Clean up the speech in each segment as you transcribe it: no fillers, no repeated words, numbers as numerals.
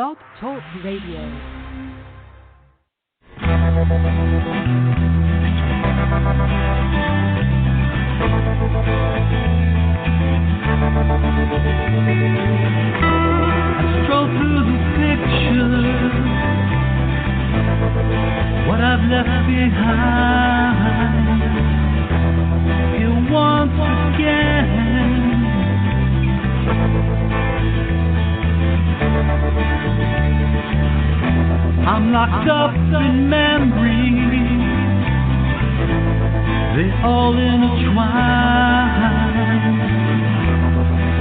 Blog Talk Radio. What I've left behind here once again. I'm locked up in memories, they all intertwine.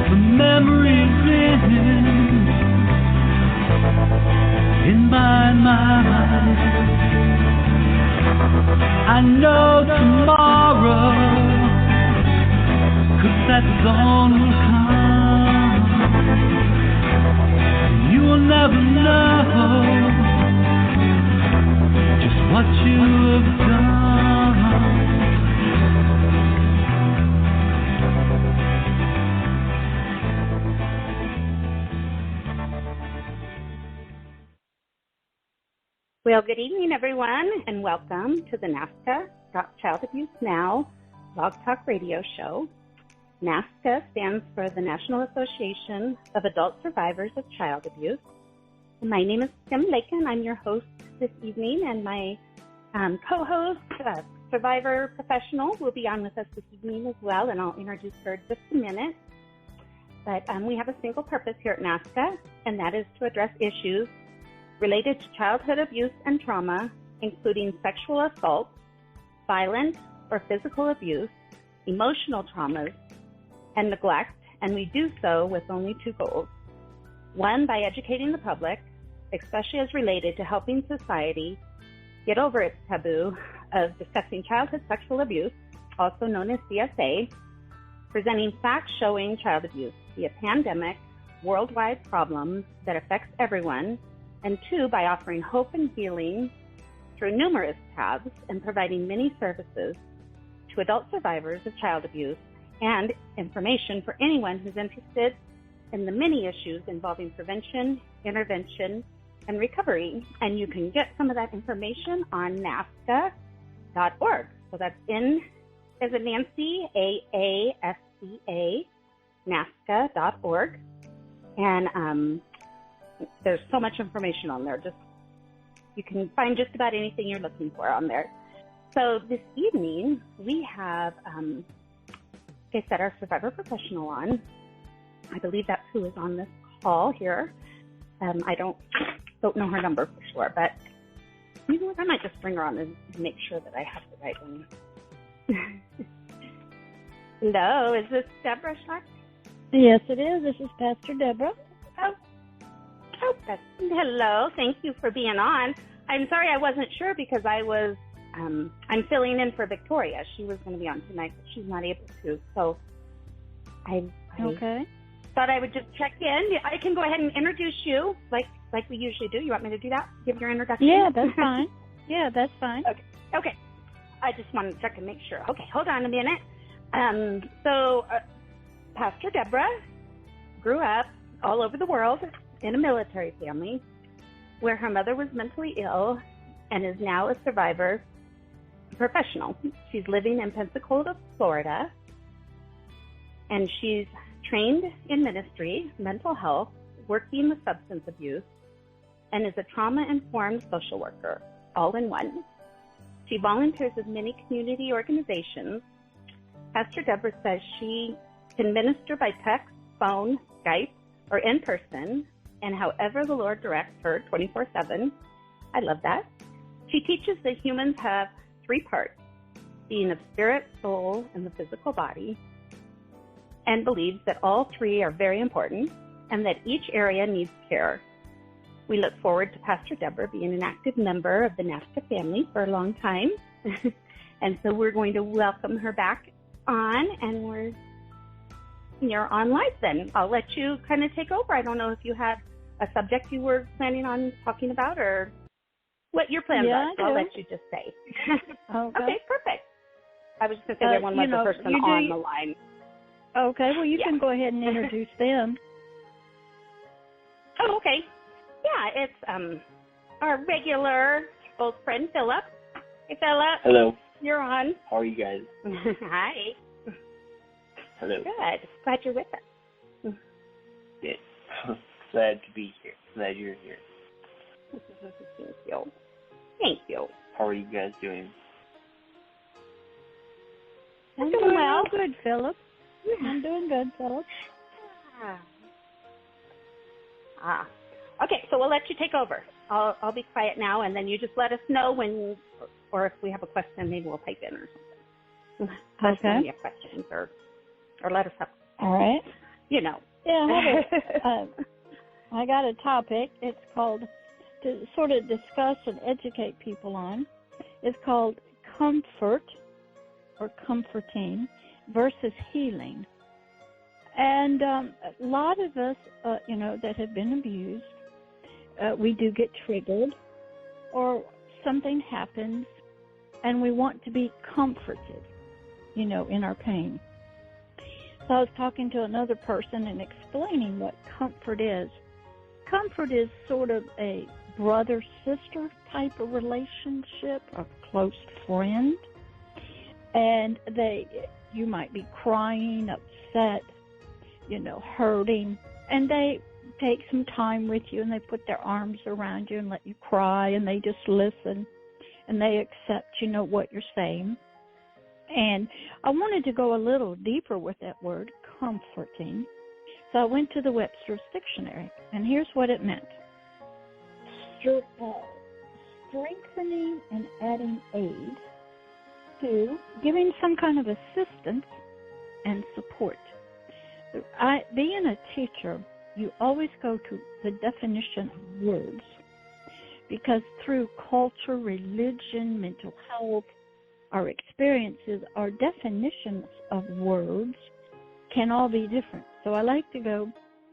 The memories in my mind. I know tomorrow, 'cause that dawn will come. You will never know just what you have done. Well, good evening, everyone, and welcome to the NAASCA Stop Child Abuse Now Blog Talk Radio Show. NAASCA stands for the National Association of Adult Survivors of Child Abuse. And my name is Kim Lakin. I'm your host this evening, and my co-host, survivor professional, will be on with us this evening as well, and I'll introduce her in just a minute. But we have a single purpose here at NAASCA, and that is to address issues related to childhood abuse and trauma, including sexual assault, violent or physical abuse, emotional traumas, and neglect, and we do so with only two goals. One, by educating the public, especially as related to helping society get over its taboo of discussing childhood sexual abuse, also known as CSA, presenting facts showing child abuse to be a pandemic, worldwide problem that affects everyone, and two, by offering hope and healing through numerous paths and providing many services to adult survivors of child abuse and information for anyone who's interested in the many issues involving prevention, intervention, and recovery. And you can get some of that information on NAASCA.org. So that's N as in Nancy, AASCA, NAASCA.org. And there's so much information on there. You can find just about anything you're looking for on there. So this evening, we have, like I said, our survivor professional on. I believe that's who is on this call here. I don't know her number for sure, but you know what? I might just bring her on and make sure that I have the right one. Hello, is this Deborah Schleck? Yes, it is. This is Pastor Deborah. Hello. Thank you for being on. I'm sorry I wasn't sure because I was, I'm filling in for Victoria. She was going to be on tonight, but she's not able to. So I thought I would just check in. I can go ahead and introduce you like we usually do. You want me to do that? Give your introduction? Yeah, that's fine. Yeah, that's fine. Okay. I just wanted to check and make sure. Okay, hold on a minute. Pastor Deborah grew up all over the world in a military family where her mother was mentally ill and is now a survivor professional. She's living in Pensacola, Florida, and she's trained in ministry, mental health, working with substance abuse, and is a trauma-informed social worker, all in one. She volunteers with many community organizations. Pastor Deborah says she can minister by text, phone, Skype, or in person, and however the Lord directs her 24/7. I love that. She teaches that humans have three parts, being of spirit, soul, and the physical body, and believes that all three are very important and that each area needs care. We look forward to Pastor Deborah being an active member of the NAASCA family for a long time. And so we're going to welcome her back on, and you're on live then. I'll let you kind of take over. I don't know if you have a subject you were planning on talking about or what your plans are. So I'll let you just say. Okay, perfect. I was just going to say there one other person on the line. Okay, well, you can go ahead and introduce them. Oh, okay. Yeah, Yeah, it's our regular old friend, Philip. Hey, Philip. Hello. You're on. How are you guys? Hi. Hello. Good. Glad you're with us. Yes. Glad to be here. Glad you're here. Thank you. Thank you. How are you guys doing? I'm doing well. Good, Philip. I'm doing good, Philip. Okay, so we'll let you take over. I'll be quiet now, and then you just let us know when, or if we have a question, maybe we'll type in or something. Okay. You have questions, or let us have. All right. You know. Yeah, I got a topic. It's called, to sort of discuss and educate people on. It's called comfort or comforting versus healing. And a lot of us, that have been abused, we do get triggered, or something happens, and we want to be comforted, in our pain. So I was talking to another person and explaining what comfort is. Comfort is sort of a brother-sister type of relationship, a close friend, and you might be crying, upset, hurting, and they take some time with you, and they put their arms around you and let you cry, and they just listen, and they accept, what you're saying. And I wanted to go a little deeper with that word, comforting. So I went to the Webster's dictionary, and here's what it meant. Strengthening and adding aid to giving some kind of assistance and support. Being a teacher, you always go to the definition of words, because through culture, religion, mental health, our experiences, our definitions of words can all be different. So I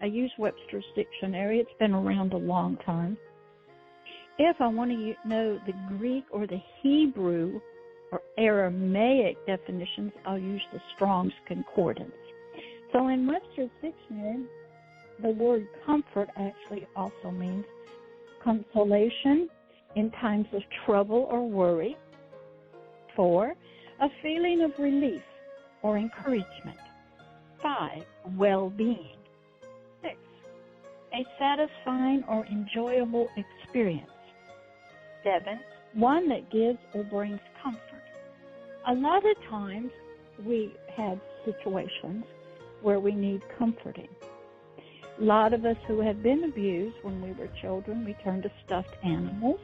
use Webster's dictionary. It's been around a long time. If I want to know the Greek or the Hebrew or Aramaic definitions, I'll use the Strong's Concordance. So in Webster's dictionary, the word comfort actually also means consolation in times of trouble or worry. 4, a feeling of relief or encouragement. 5, well-being. 6, a satisfying or enjoyable experience. 7, one that gives or brings comfort. A lot of times we have situations where we need comforting. A lot of us who have been abused when we were children, we turned to stuffed animals.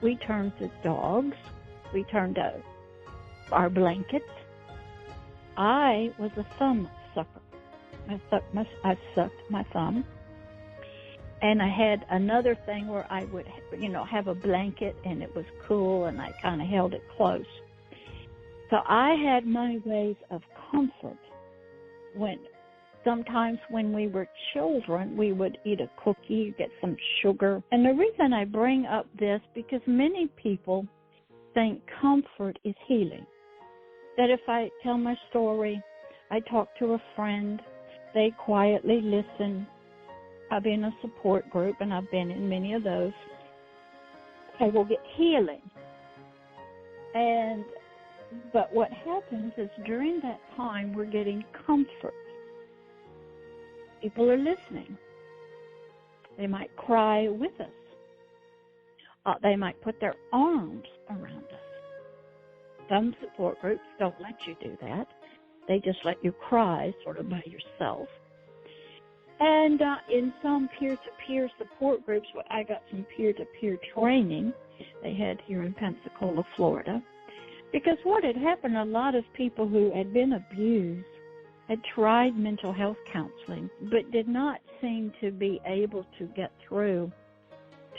We turned to dogs. We turned to our blankets. I was a thumb sucker. I sucked my thumb. And I had another thing where I would, have a blanket, and it was cool, and I kind of held it close. So I had my ways of comfort. Sometimes when we were children, we would eat a cookie, get some sugar. And the reason I bring up this, because many people think comfort is healing. That if I tell my story, I talk to a friend, they quietly listen. I've been in a support group, and I've been in many of those. I will get healing. But what happens is during that time, we're getting comfort. People are listening. They might cry with us. They might put their arms around us. Some support groups don't let you do that. They just let you cry sort of by yourself. And in some peer-to-peer support groups, I got some peer-to-peer training they had here in Pensacola, Florida. Because what had happened, a lot of people who had been abused had tried mental health counseling, but did not seem to be able to get through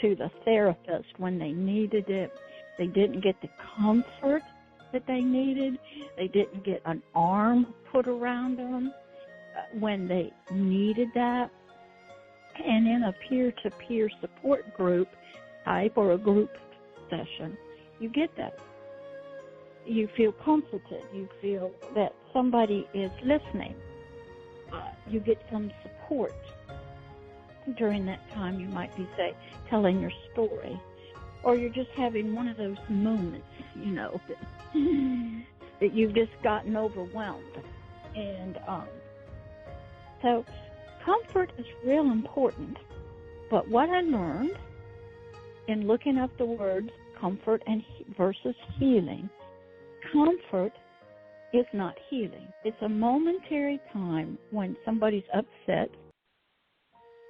to the therapist when they needed it. They didn't get the comfort that they needed. They didn't get an arm put around them when they needed that. And in a peer-to-peer support group type or a group session, you get that. You feel comforted. You feel that somebody is listening. You get some support. during that time you might be, say, telling your story, or you're just having one of those moments, that you've just gotten overwhelmed. And so comfort is real important. But what I learned in looking up the words comfort and versus healing, comfort is not healing. It's a momentary time when somebody's upset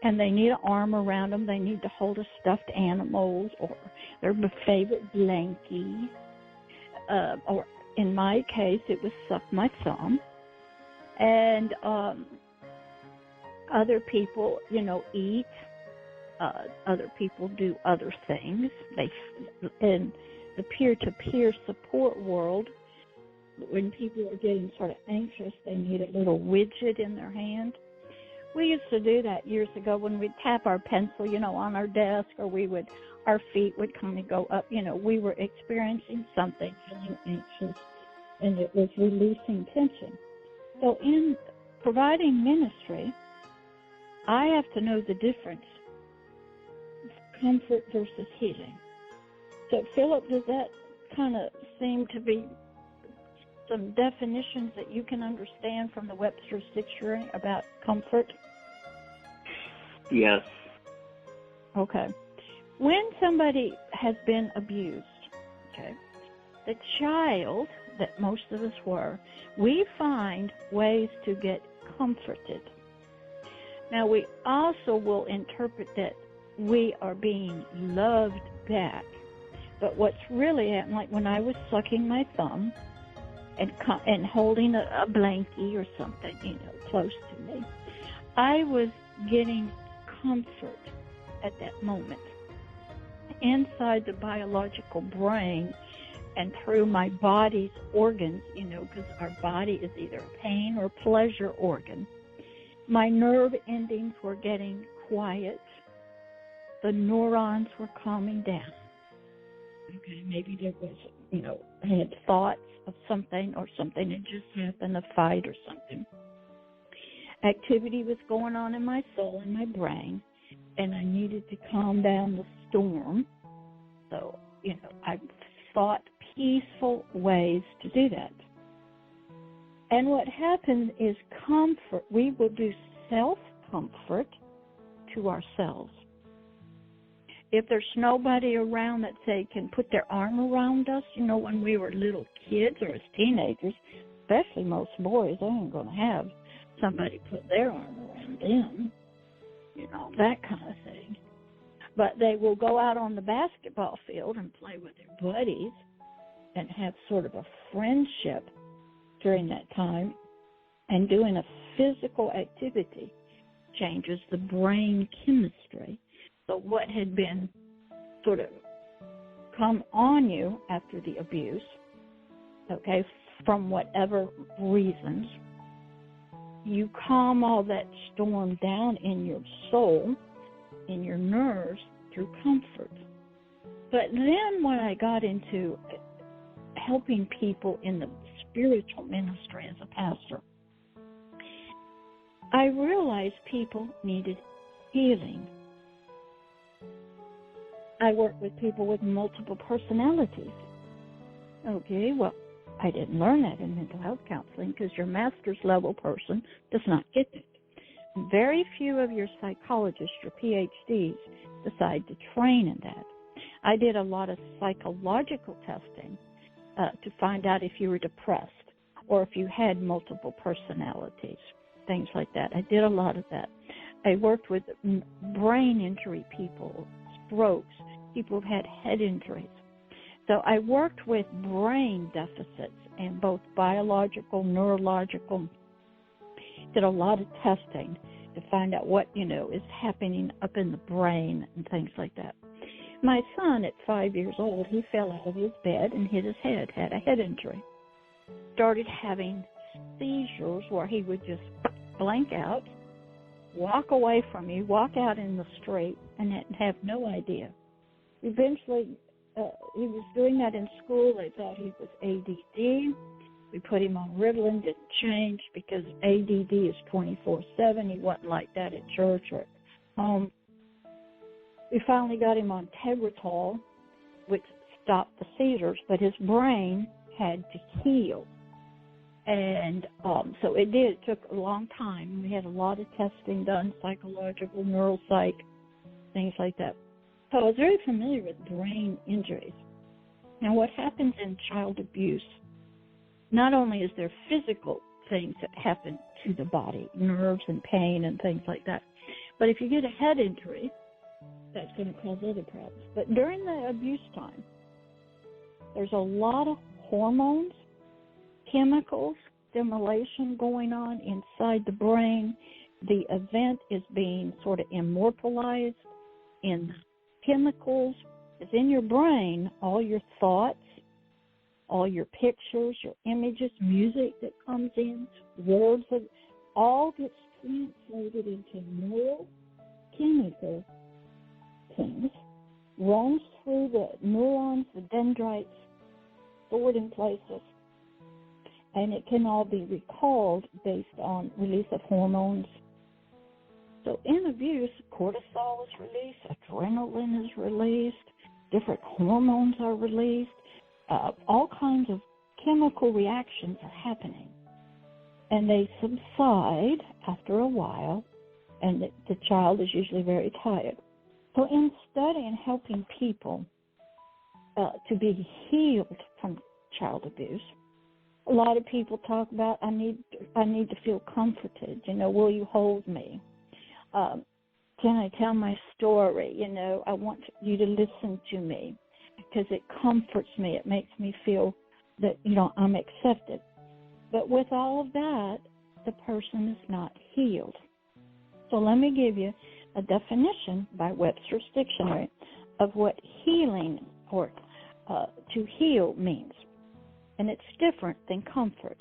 and they need an arm around them. They need to hold a stuffed animal or their favorite blankie. Or in my case, it was suck my thumb. And other people, eat. Other people do other things. In the peer-to-peer support world, when people are getting sort of anxious, they need a little widget in their hand. We used to do that years ago when we'd tap our pencil, on our desk, or our feet would kind of go up. We were experiencing something, feeling anxious, and it was releasing tension. So in providing ministry, I have to know the difference, comfort versus healing. So, Philip, does that kind of seem to be some definitions that you can understand from the Webster's Dictionary about comfort? Yes. Okay. When somebody has been abused, the child that most of us were, we find ways to get comforted. Now, we also will interpret that we are being loved back. But what's really happening, like when I was sucking my thumb and holding a blankie or something, close to me, I was getting comfort at that moment. Inside the biological brain and through my body's organs, because our body is either a pain or pleasure organ, my nerve endings were getting quiet. The neurons were calming down. Okay, maybe there was, I had thoughts of something or something had just happened, a fight or something. Activity was going on in my soul and my brain, and I needed to calm down the storm. So, I thought peaceful ways to do that. And what happens is comfort. We will do self-comfort to ourselves. If there's nobody around that, say, can put their arm around us, when we were little kids or as teenagers, especially most boys, they ain't going to have somebody put their arm around them, that kind of thing. But they will go out on the basketball field and play with their buddies and have sort of a friendship during that time. And doing a physical activity changes the brain chemistry. So what had been sort of come on you after the abuse, from whatever reasons, you calm all that storm down in your soul, in your nerves, through comfort. But then when I got into helping people in the spiritual ministry as a pastor, I realized people needed healing. I work with people with multiple personalities. Okay, well, I didn't learn that in mental health counseling because your master's level person does not get it. Very few of your psychologists, your PhDs, decide to train in that. I did a lot of psychological testing to find out if you were depressed or if you had multiple personalities, things like that. I did a lot of that. I worked with brain injury people, strokes, people who've had head injuries. So I worked with brain deficits and both biological, neurological, did a lot of testing to find out what, is happening up in the brain and things like that. My son, at 5 years old, he fell out of his bed and hit his head, had a head injury. Started having seizures where he would just blank out, walk away from you, walk out in the street, and have no idea. Eventually, he was doing that in school. They thought he was ADD. We put him on Ritalin, didn't change because ADD is 24/7. He wasn't like that at church or We finally got him on Tegretol, which stopped the seizures, but his brain had to heal. And so it did. It took a long time. We had a lot of testing done, psychological, neuropsych, things like that. So I was very familiar with brain injuries. Now, what happens in child abuse, not only is there physical things that happen to the body, nerves and pain and things like that, but if you get a head injury, that's going to cause other problems. But during the abuse time, there's a lot of hormones, chemicals, stimulation going on inside the brain. The event is being sort of immortalized in chemicals. It's in your brain, all your thoughts, all your pictures, your images, music that comes in, words, that all gets translated into neurochemical things, runs through the neurons, the dendrites, stored in places, and it can all be recalled based on release of hormones. So in abuse, cortisol is released, adrenaline is released, different hormones are released, all kinds of chemical reactions are happening. And they subside after a while, and the child is usually very tired. So in studying helping people to be healed from child abuse, a lot of people talk about, I need to feel comforted. Will you hold me? Can I tell my story? I want you to listen to me because it comforts me. It makes me feel that, I'm accepted. But with all of that, the person is not healed. So let me give you a definition by Webster's dictionary of what healing or to heal means. And it's different than comfort.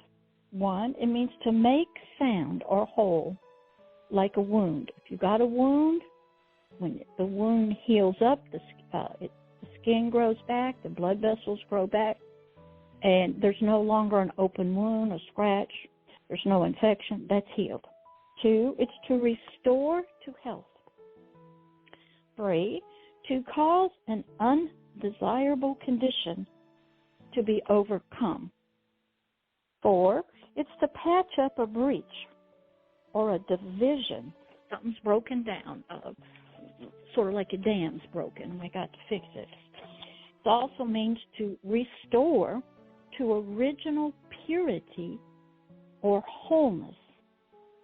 One, it means to make sound or whole, like a wound. If you got a wound, when the wound heals up, the skin grows back, the blood vessels grow back, and there's no longer an open wound, a scratch, there's no infection, that's healed. 2, it's to restore to health. 3, to cause an undesirable condition to be overcome. 4, it's to patch up a breach or a division. Something's broken down, sort of like a dam's broken, and I got to fix it. It also means to restore to original purity or wholeness.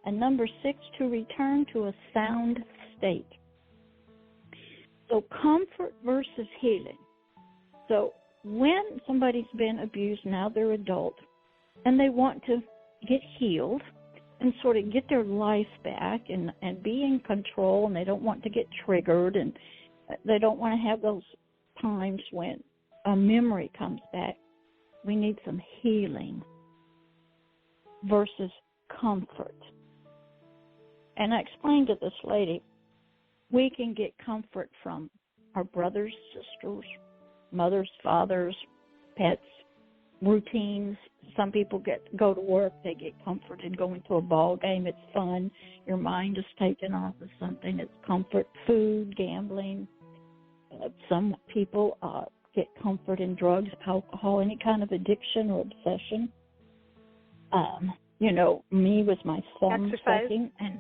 And number 6, to return to a sound state. So comfort versus healing. So when somebody's been abused, now they're adult, and they want to get healed and sort of get their life back and be in control, and they don't want to get triggered, and they don't want to have those times when a memory comes back. We need some healing versus comfort. And I explained to this lady, we can get comfort from our brothers, sisters, mothers, fathers, pets, routines. Some people go to work, they get comfort in going to a ball game. It's fun. Your mind is taken off of something. It's comfort. Food, gambling. Some people get comfort in drugs, alcohol, any kind of addiction or obsession. Me with my thumb sucking and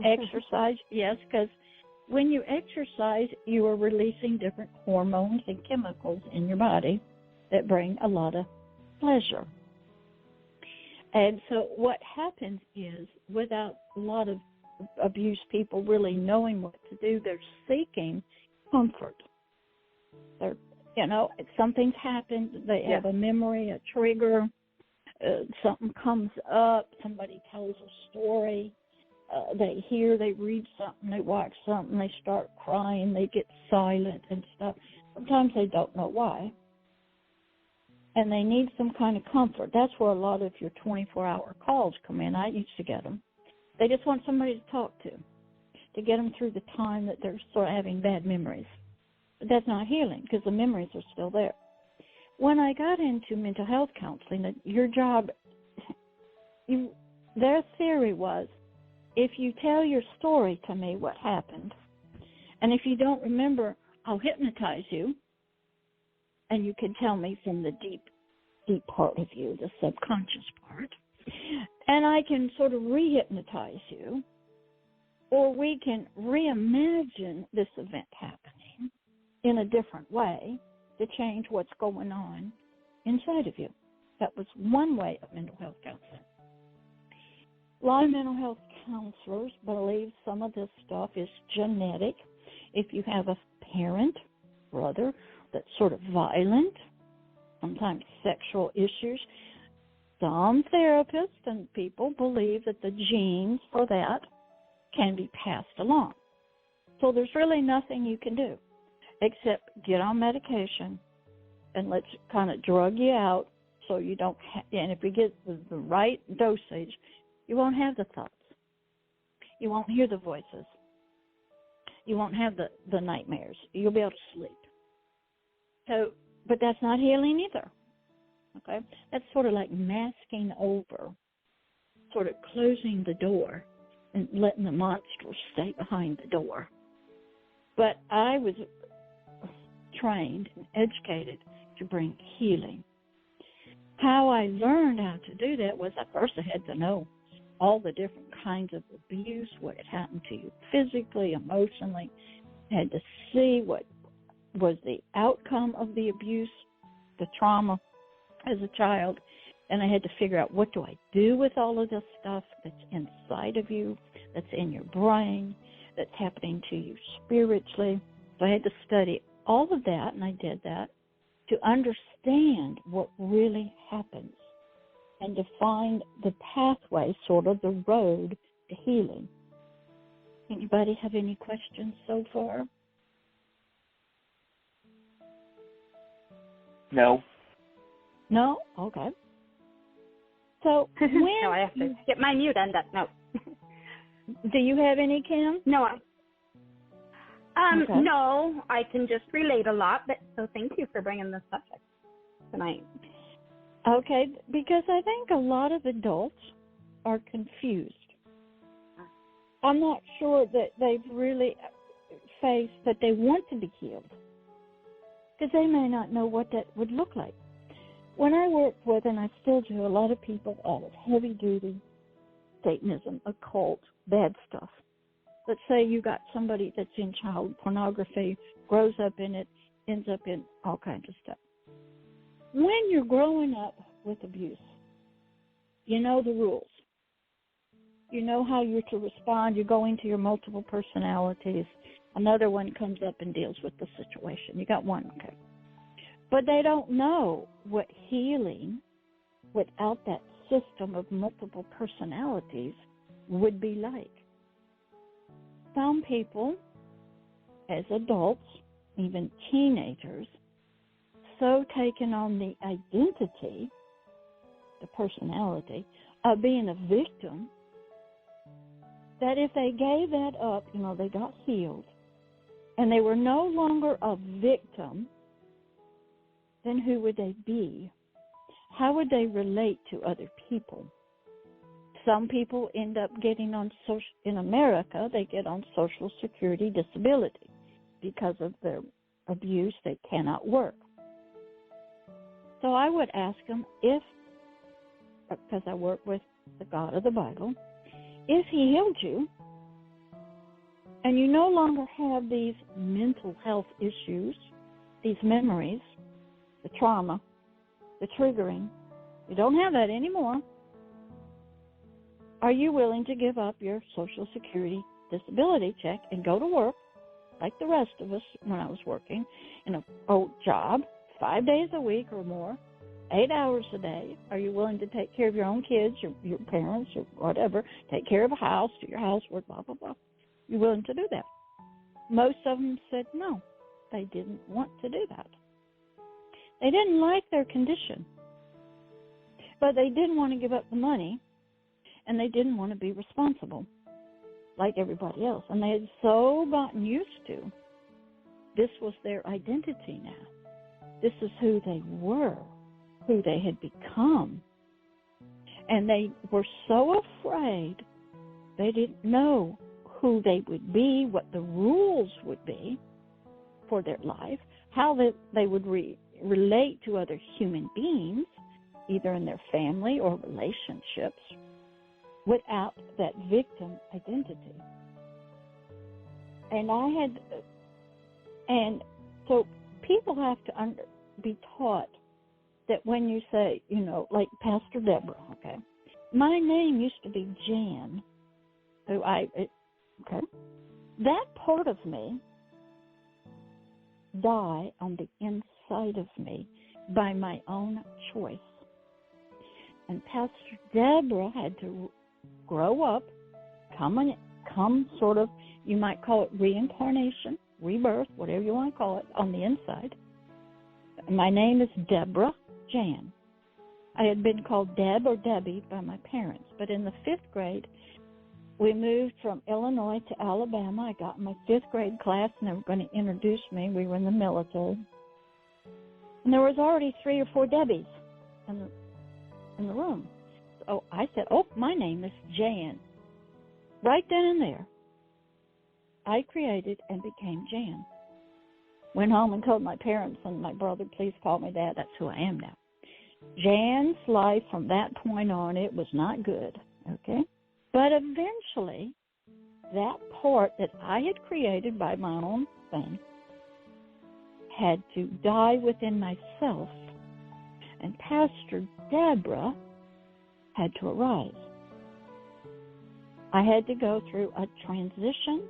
exercise, yes, because when you exercise, you are releasing different hormones and chemicals in your body that bring a lot of pleasure. And so what happens is, without a lot of abused people really knowing what to do, they're seeking comfort. They're, something's happened, they have a memory, a trigger, something comes up, somebody tells a story, they read something, they watch something, they start crying, they get silent and stuff. Sometimes they don't know why. And they need some kind of comfort. That's where a lot of your 24-hour calls come in. I used to get them. They just want somebody to talk to get them through the time that they're sort of having bad memories. But that's not healing because the memories are still there. When I got into mental health counseling, your job, their theory was, if you tell your story to me, what happened, and if you don't remember, I'll hypnotize you, and you can tell me from the deep part of you, the subconscious part, and I can sort of re-hypnotize you, or we can reimagine this event happening in a different way to change what's going on inside of you. That was one way of mental health counseling. A lot of mental health counselors believe some of this stuff is genetic. If you have a parent, brother, that's sort of violent, sometimes sexual issues, some therapists and people believe that the genes for that can be passed along. So there's really nothing you can do except get on medication and let's kind of drug you out so you don't and if we get the right dosage, you won't have the thoughts. You won't hear the voices. You won't have the nightmares. You'll be able to sleep. So, but that's not healing either. Okay? That's sort of like masking over, sort of closing the door and letting the monster stay behind the door. But I was trained and educated to bring healing. How I learned how to do that was at first I had to know all the different kinds of abuse, what had happened to you physically, emotionally. I had to see what was the outcome of the abuse, the trauma as a child, and I had to figure out what do I do with all of this stuff that's inside of you, that's in your brain, that's happening to you spiritually. So I had to study all of that, and I did that, to understand what really happens and to find the pathway, sort of the road to healing. Anybody have any questions so far? No. No? Okay. So when no, I have to get my mute undone. No. Do you have any, Kim? No. Okay. No, I can just relate a lot, but so thank you for bringing this subject tonight. Okay, because I think a lot of adults are confused. I'm not sure that they've really faced that they want to be healed, because they may not know what that would look like. When I worked with, and I still do, a lot of people out of heavy-duty Satanism, occult, bad stuff. Let's say you got somebody that's in child pornography, grows up in it, ends up in all kinds of stuff. When you're growing up with abuse, you know the rules. You know how you're to respond. You go into your multiple personalities. Another one comes up and deals with the situation. You got one, okay. But they don't know what healing without that system of multiple personalities would be like. Some people, as adults, even teenagers, so taken on the identity, the personality, of being a victim, that if they gave that up, they got healed, and they were no longer a victim, then who would they be? How would they relate to other people? Some people end up getting on in America, they get on Social Security disability because of their abuse. They cannot work. So I would ask them because I work with the God of the Bible, if he healed you and you no longer have these mental health issues, these memories, the trauma, the triggering, you don't have that anymore, are you willing to give up your Social Security disability check and go to work like the rest of us when I was working in a job, 5 days a week or more, 8 hours a day? Are you willing to take care of your own kids, your parents, or whatever, take care of a house, do your housework, blah, blah, blah? You willing to do that? Most of them said no. They didn't want to do that. They didn't like their condition, but they didn't want to give up the money, and they didn't want to be responsible like everybody else. And they had so gotten used to this was their identity now. This is who they were, who they had become. And they were so afraid They didn't know who they would be, what the rules would be for their life, how they would relate to other human beings, either in their family or relationships, without that victim identity. And so people have to be taught that when you say, like Pastor Deborah, okay, my name used to be Jan, that part of me died on the inside of me by my own choice. And Pastor Deborah had to grow up, come sort of, you might call it reincarnation, rebirth, whatever you want to call it, on the inside. My name is Deborah Jan. I had been called Deb or Debbie by my parents, but in the 5th grade, we moved from Illinois to Alabama. I got in my 5th grade class, and they were going to introduce me. We were in the military. And there was already 3 or 4 Debbies in the room. So I said, my name is Jan. Right then and there, I created and became Jan. Went home and told my parents and my brother, please call me that. That's who I am now. Jan's life from that point on, it was not good, okay? But eventually, that part that I had created by my own thing had to die within myself, and Pastor Deborah had to arise. I had to go through a transition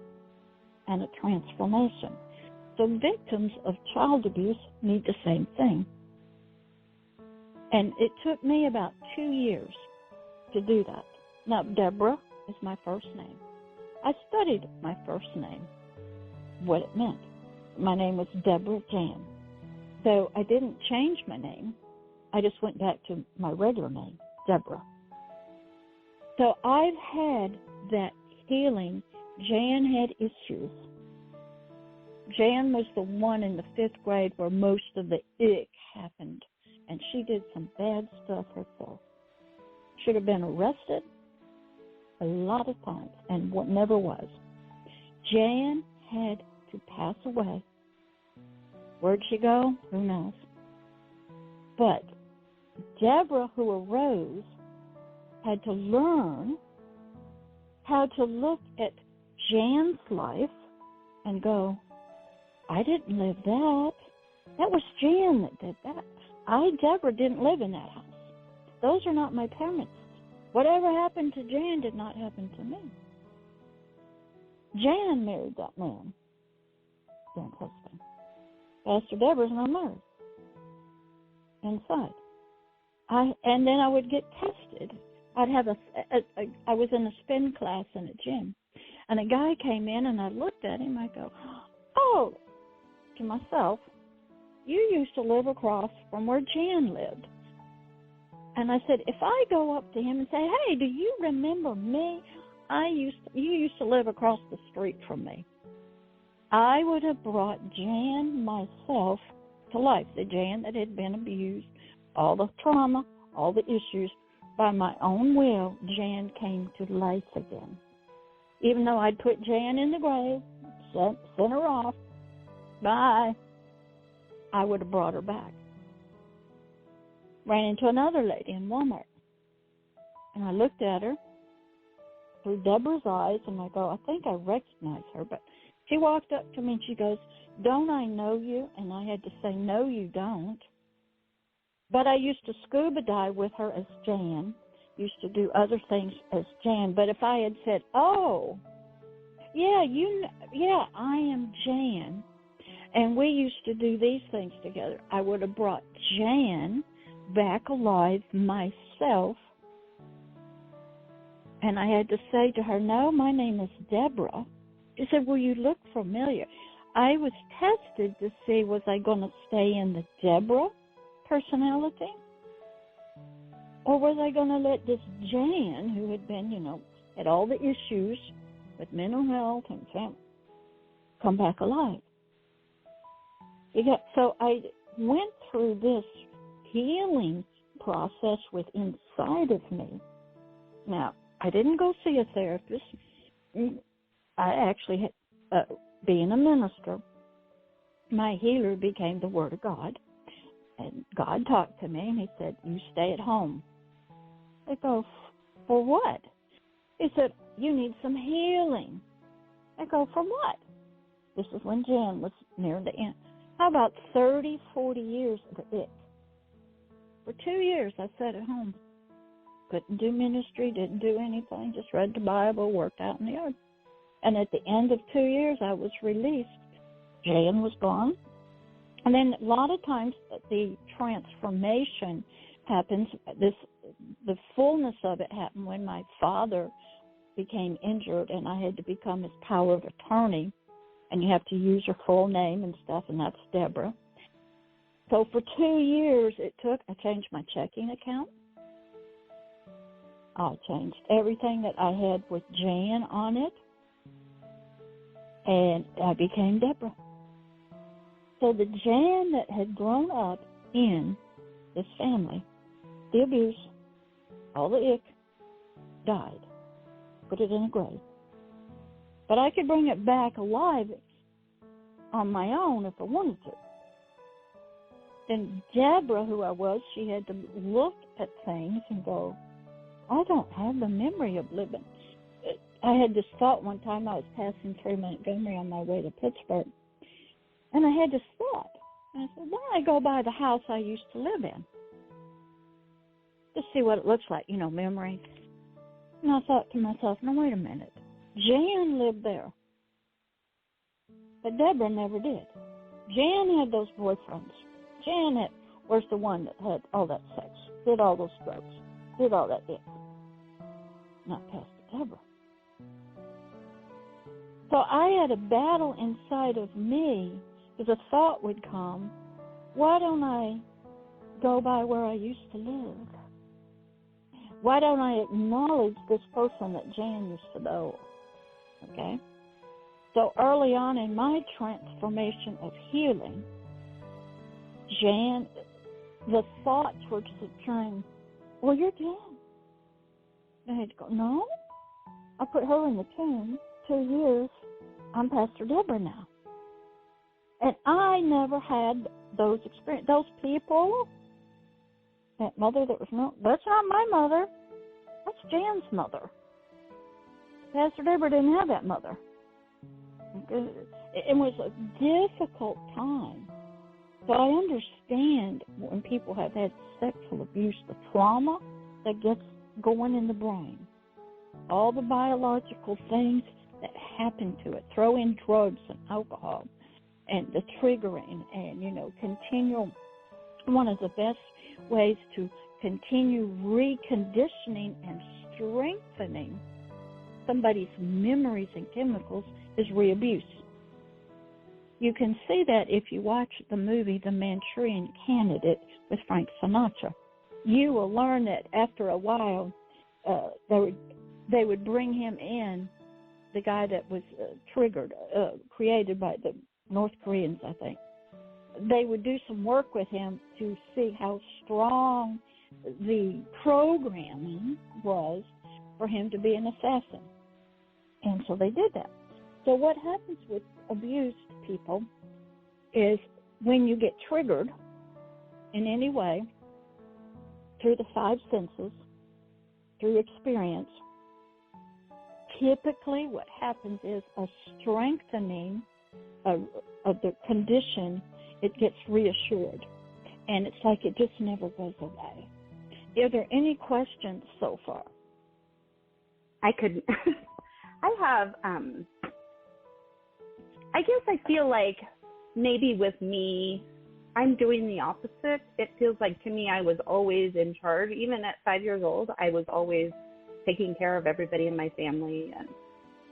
and a transformation. So victims of child abuse need the same thing. And it took me about 2 years to do that. Now, Deborah is my first name. I studied my first name, what it meant. My name was Deborah Jan. So I didn't change my name. I just went back to my regular name, Deborah. So I've had that healing. Jan had issues. Jan was the one in the 5th grade where most of the ick happened, and she did some bad stuff herself. Should have been arrested a lot of times, and never was. Jan had to pass away. Where'd she go? Who knows? But Deborah, who arose, had to learn how to look at Jan's life and go, I didn't live that. That was Jan that did that. Deborah, didn't live in that house. Those are not my parents. Whatever happened to Jan did not happen to me. Jan married that man, Jan's husband. Pastor Deborah's not married. Inside. And then I would get tested. I was in a spin class in a gym, and a guy came in, and I looked at him. I go, oh, to myself, you used to live across from where Jan lived. And I said, if I go up to him and say, hey, do you remember me? You used to live across the street from me. I would have brought Jan myself to life, the Jan that had been abused, all the trauma, all the issues. By my own will, Jan came to life again. Even though I'd put Jan in the grave, sent her off, bye, I would have brought her back. Ran into another lady in Walmart. And I looked at her through Deborah's eyes, and I go, I think I recognize her. But she walked up to me, and she goes, don't I know you? And I had to say, no, you don't. But I used to scuba dive with her as Jan, used to do other things as Jan. But if I had said, oh, yeah, I am Jan, and we used to do these things together, I would have brought Jan back alive myself. And I had to say to her, no, my name is Deborah. She said, well, you look familiar. I was tested to see, was I going to stay in the Deborah personality, or was I going to let this Jan, who had been, had all the issues with mental health and family, come back alive? So I went through this healing process with inside of me. Now, I didn't go see a therapist. I actually, being a minister, my healer became the Word of God. And God talked to me, and he said, you stay at home. I go, for what? He said, you need some healing. I go, for what? This is when Jan was near the end. How about 30, 40 years of it? For 2 years, I sat at home. Couldn't do ministry, didn't do anything, just read the Bible, worked out in the yard. And at the end of 2 years, I was released. Jan was gone. And then a lot of times the transformation happens, the fullness of it happened when my father became injured and I had to become his power of attorney. And you have to use your full name and stuff, and that's Deborah. So for 2 years I changed my checking account. I changed everything that I had with Jan on it, and I became Deborah. So the Jan that had grown up in this family, the abuse, all the ick, died. Put it in a grave. But I could bring it back alive on my own if I wanted to. And Deborah, who I was, she had to look at things and go, I don't have the memory of living. I had this thought one time. I was passing through Montgomery on my way to Pittsburgh, and I had this thought. And I said, why don't I go by the house I used to live in? Just see what it looks like, memory. And I thought to myself, no, wait a minute. Jan lived there, but Deborah never did. Jan had those boyfriends. Jan was the one that had all that sex, did all those drugs, did all that dick. Not Pastor Deborah. So I had a battle inside of me because a thought would come, why don't I go by where I used to live? Why don't I acknowledge this person that Jan used to know? Okay? So early on in my transformation of healing, Jan, the thoughts were trying, well, you're Jan. And I had to go, no. I put her in the tomb 2 years. I'm Pastor Deborah now. And I never had those experiences. Those people, that mother that was that's not my mother. That's Jan's mother. Pastor Deborah didn't have that mother. It was a difficult time. So I understand when people have had sexual abuse, the trauma that gets going in the brain, all the biological things that happen to it. Throw in drugs and alcohol and the triggering and, continual. One of the best ways to continue reconditioning and strengthening somebody's memories and chemicals is re-abuse. You can see that if you watch the movie The Manchurian Candidate with Frank Sinatra. You will learn that after a while, they would bring him in, the guy that was created by the North Koreans, I think. They would do some work with him to see how strong the programming was for him to be an assassin. And so they did that. So what happens with abused people is when you get triggered in any way through the five senses, through experience, typically what happens is a strengthening of the condition. It gets reassured, and it's like it just never goes away. Are there any questions so far? I have, I guess I feel like maybe with me, I'm doing the opposite. It feels like to me I was always in charge. Even at 5 years old, I was always taking care of everybody in my family.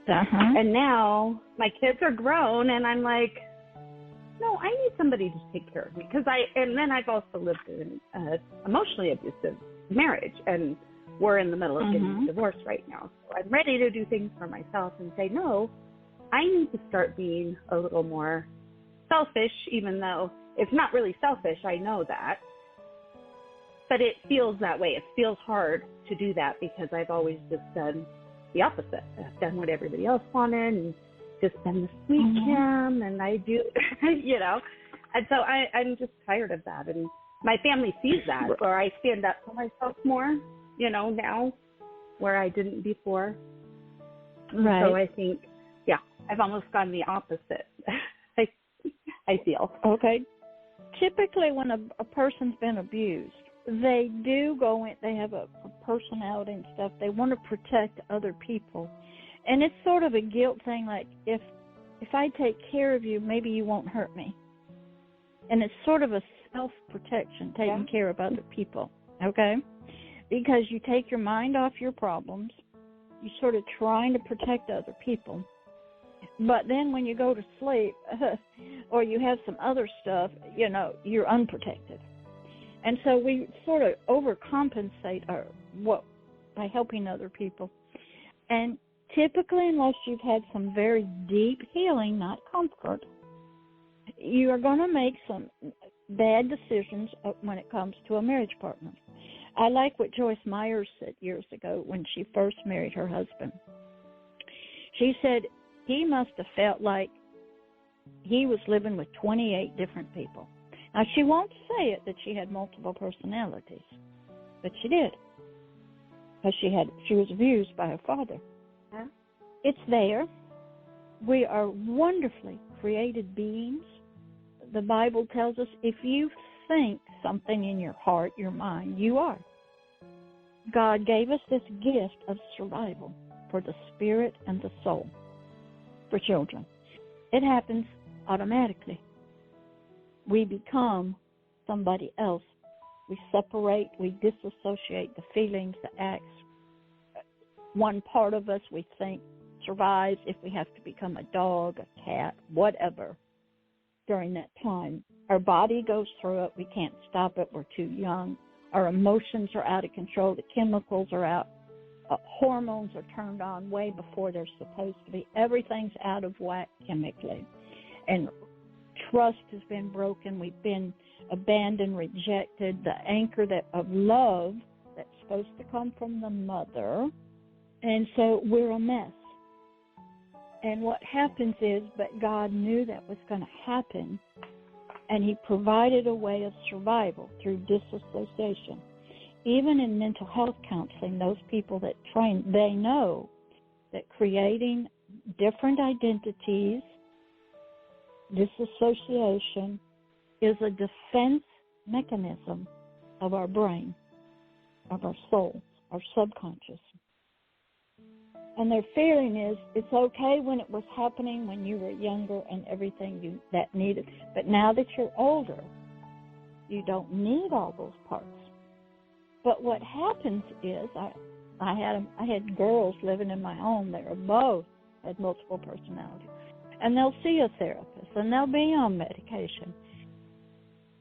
And now my kids are grown, and I'm like, no, I need somebody to take care of me. And then I've also lived in an emotionally abusive marriage, and we're in the middle of getting divorced right now. So I'm ready to do things for myself and say, no, I need to start being a little more selfish, even though it's not really selfish. I know that. but it feels that way. It feels hard to do that because I've always just done the opposite. I've done what everybody else wanted and just been the sweet Kim, and I do, you know. And so I'm just tired of that. And my family sees that, where I stand up for myself more, you know, now, where I didn't before. Right. So I think, yeah, I've almost gone the opposite, I feel. Okay. Typically when a person's been abused, they do go in, they have a personality and stuff. They want to protect other people. And it's sort of a guilt thing, like, if I take care of you, maybe you won't hurt me. And it's sort of a self-protection, taking care of other people, okay? Because you take your mind off your problems. You're sort of trying to protect other people. But then when you go to sleep or you have some other stuff, you know, you're unprotected. And so we sort of overcompensate by helping other people. And typically, unless you've had some very deep healing, not comfort, you are going to make some bad decisions when it comes to a marriage partner. I like what Joyce Myers said years ago when she first married her husband. She said he must have felt like he was living with 28 different people. Now, she won't say it that she had multiple personalities, but she did, because she was abused by her father. Yeah. It's there. We are wonderfully created beings. The Bible tells us if you think something in your heart, your mind, you are. God gave us this gift of survival for the spirit and the soul for children. It happens automatically. We become somebody else. We separate, we disassociate the feelings, the acts. One part of us we think survives if we have to become a dog, a cat, whatever during that time. Our body goes through it. We can't stop it. We're too young. Our emotions are out of control. The chemicals are out. Hormones are turned on way before they're supposed to be. Everything's out of whack chemically. And trust has been broken. We've been abandoned, rejected. The anchor of love that's supposed to come from the mother. And so we're a mess. And what happens is, but God knew that was going to happen, and he provided a way of survival through disassociation. Even in mental health counseling, those people that train, they know that creating different identities, disassociation, is a defense mechanism of our brain, of our soul, our subconscious. And their feeling is it's okay when it was happening when you were younger and everything that needed. But now that you're older, you don't need all those parts. But what happens is I had girls living in my home that were both had multiple personalities. And they'll see a therapist and they'll be on medication.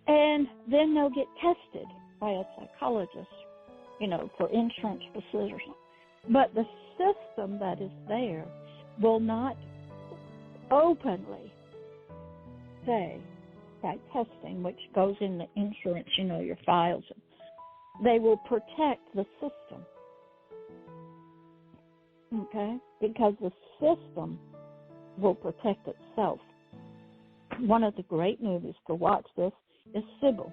And then they'll get tested by a psychologist, for insurance facilities. But the system that is there will not openly say, by testing, which goes in the insurance, your files. They will protect the system, okay? Because the system will protect itself. One of the great movies to watch this is Sybil,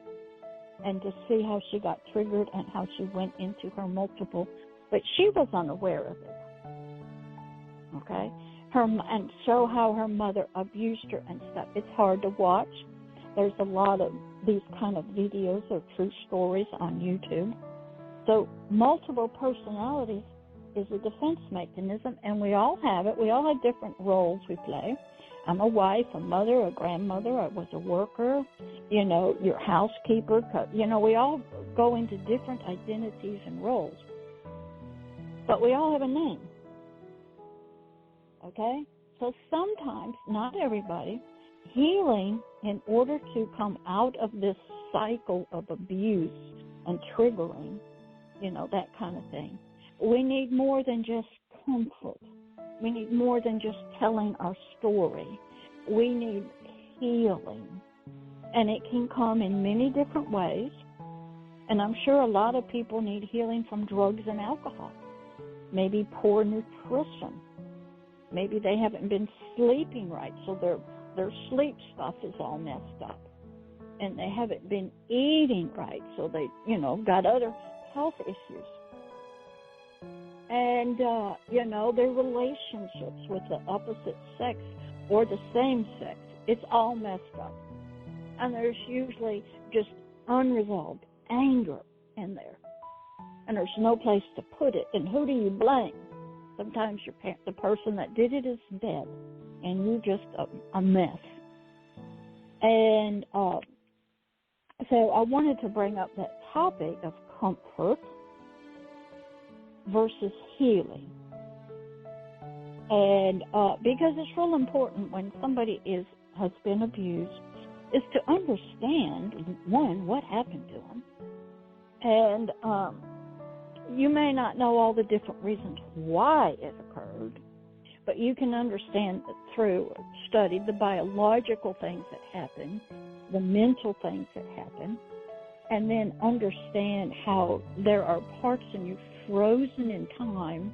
and to see how she got triggered and how she went into her multiple, but she was unaware of it, okay? And show how her mother abused her and stuff. It's hard to watch. There's a lot of these kind of videos or true stories on YouTube. So multiple personalities is a defense mechanism, and we all have it. We all have different roles we play. I'm a wife, a mother, a grandmother. I was a worker, your housekeeper. We all go into different identities and roles. But we all have a name, okay? So sometimes, not everybody, healing in order to come out of this cycle of abuse and triggering, that kind of thing, we need more than just comfort. We need more than just telling our story. We need healing. And it can come in many different ways. And I'm sure a lot of people need healing from drugs and alcohol. Maybe poor nutrition. Maybe they haven't been sleeping right, so their sleep stuff is all messed up. And they haven't been eating right, so they, got other health issues. And, their relationships with the opposite sex or the same sex, it's all messed up. And there's usually just unresolved anger in there. And there's no place to put it. And who do you blame? Sometimes the person that did it is dead, and you're just a mess. And so I wanted to bring up that topic of comfort versus healing. And because it's real important when somebody has been abused, is to understand, one, what happened to them. And you may not know all the different reasons why it occurred, but you can understand through study the biological things that happen, the mental things that happen, and then understand how there are parts in you frozen in time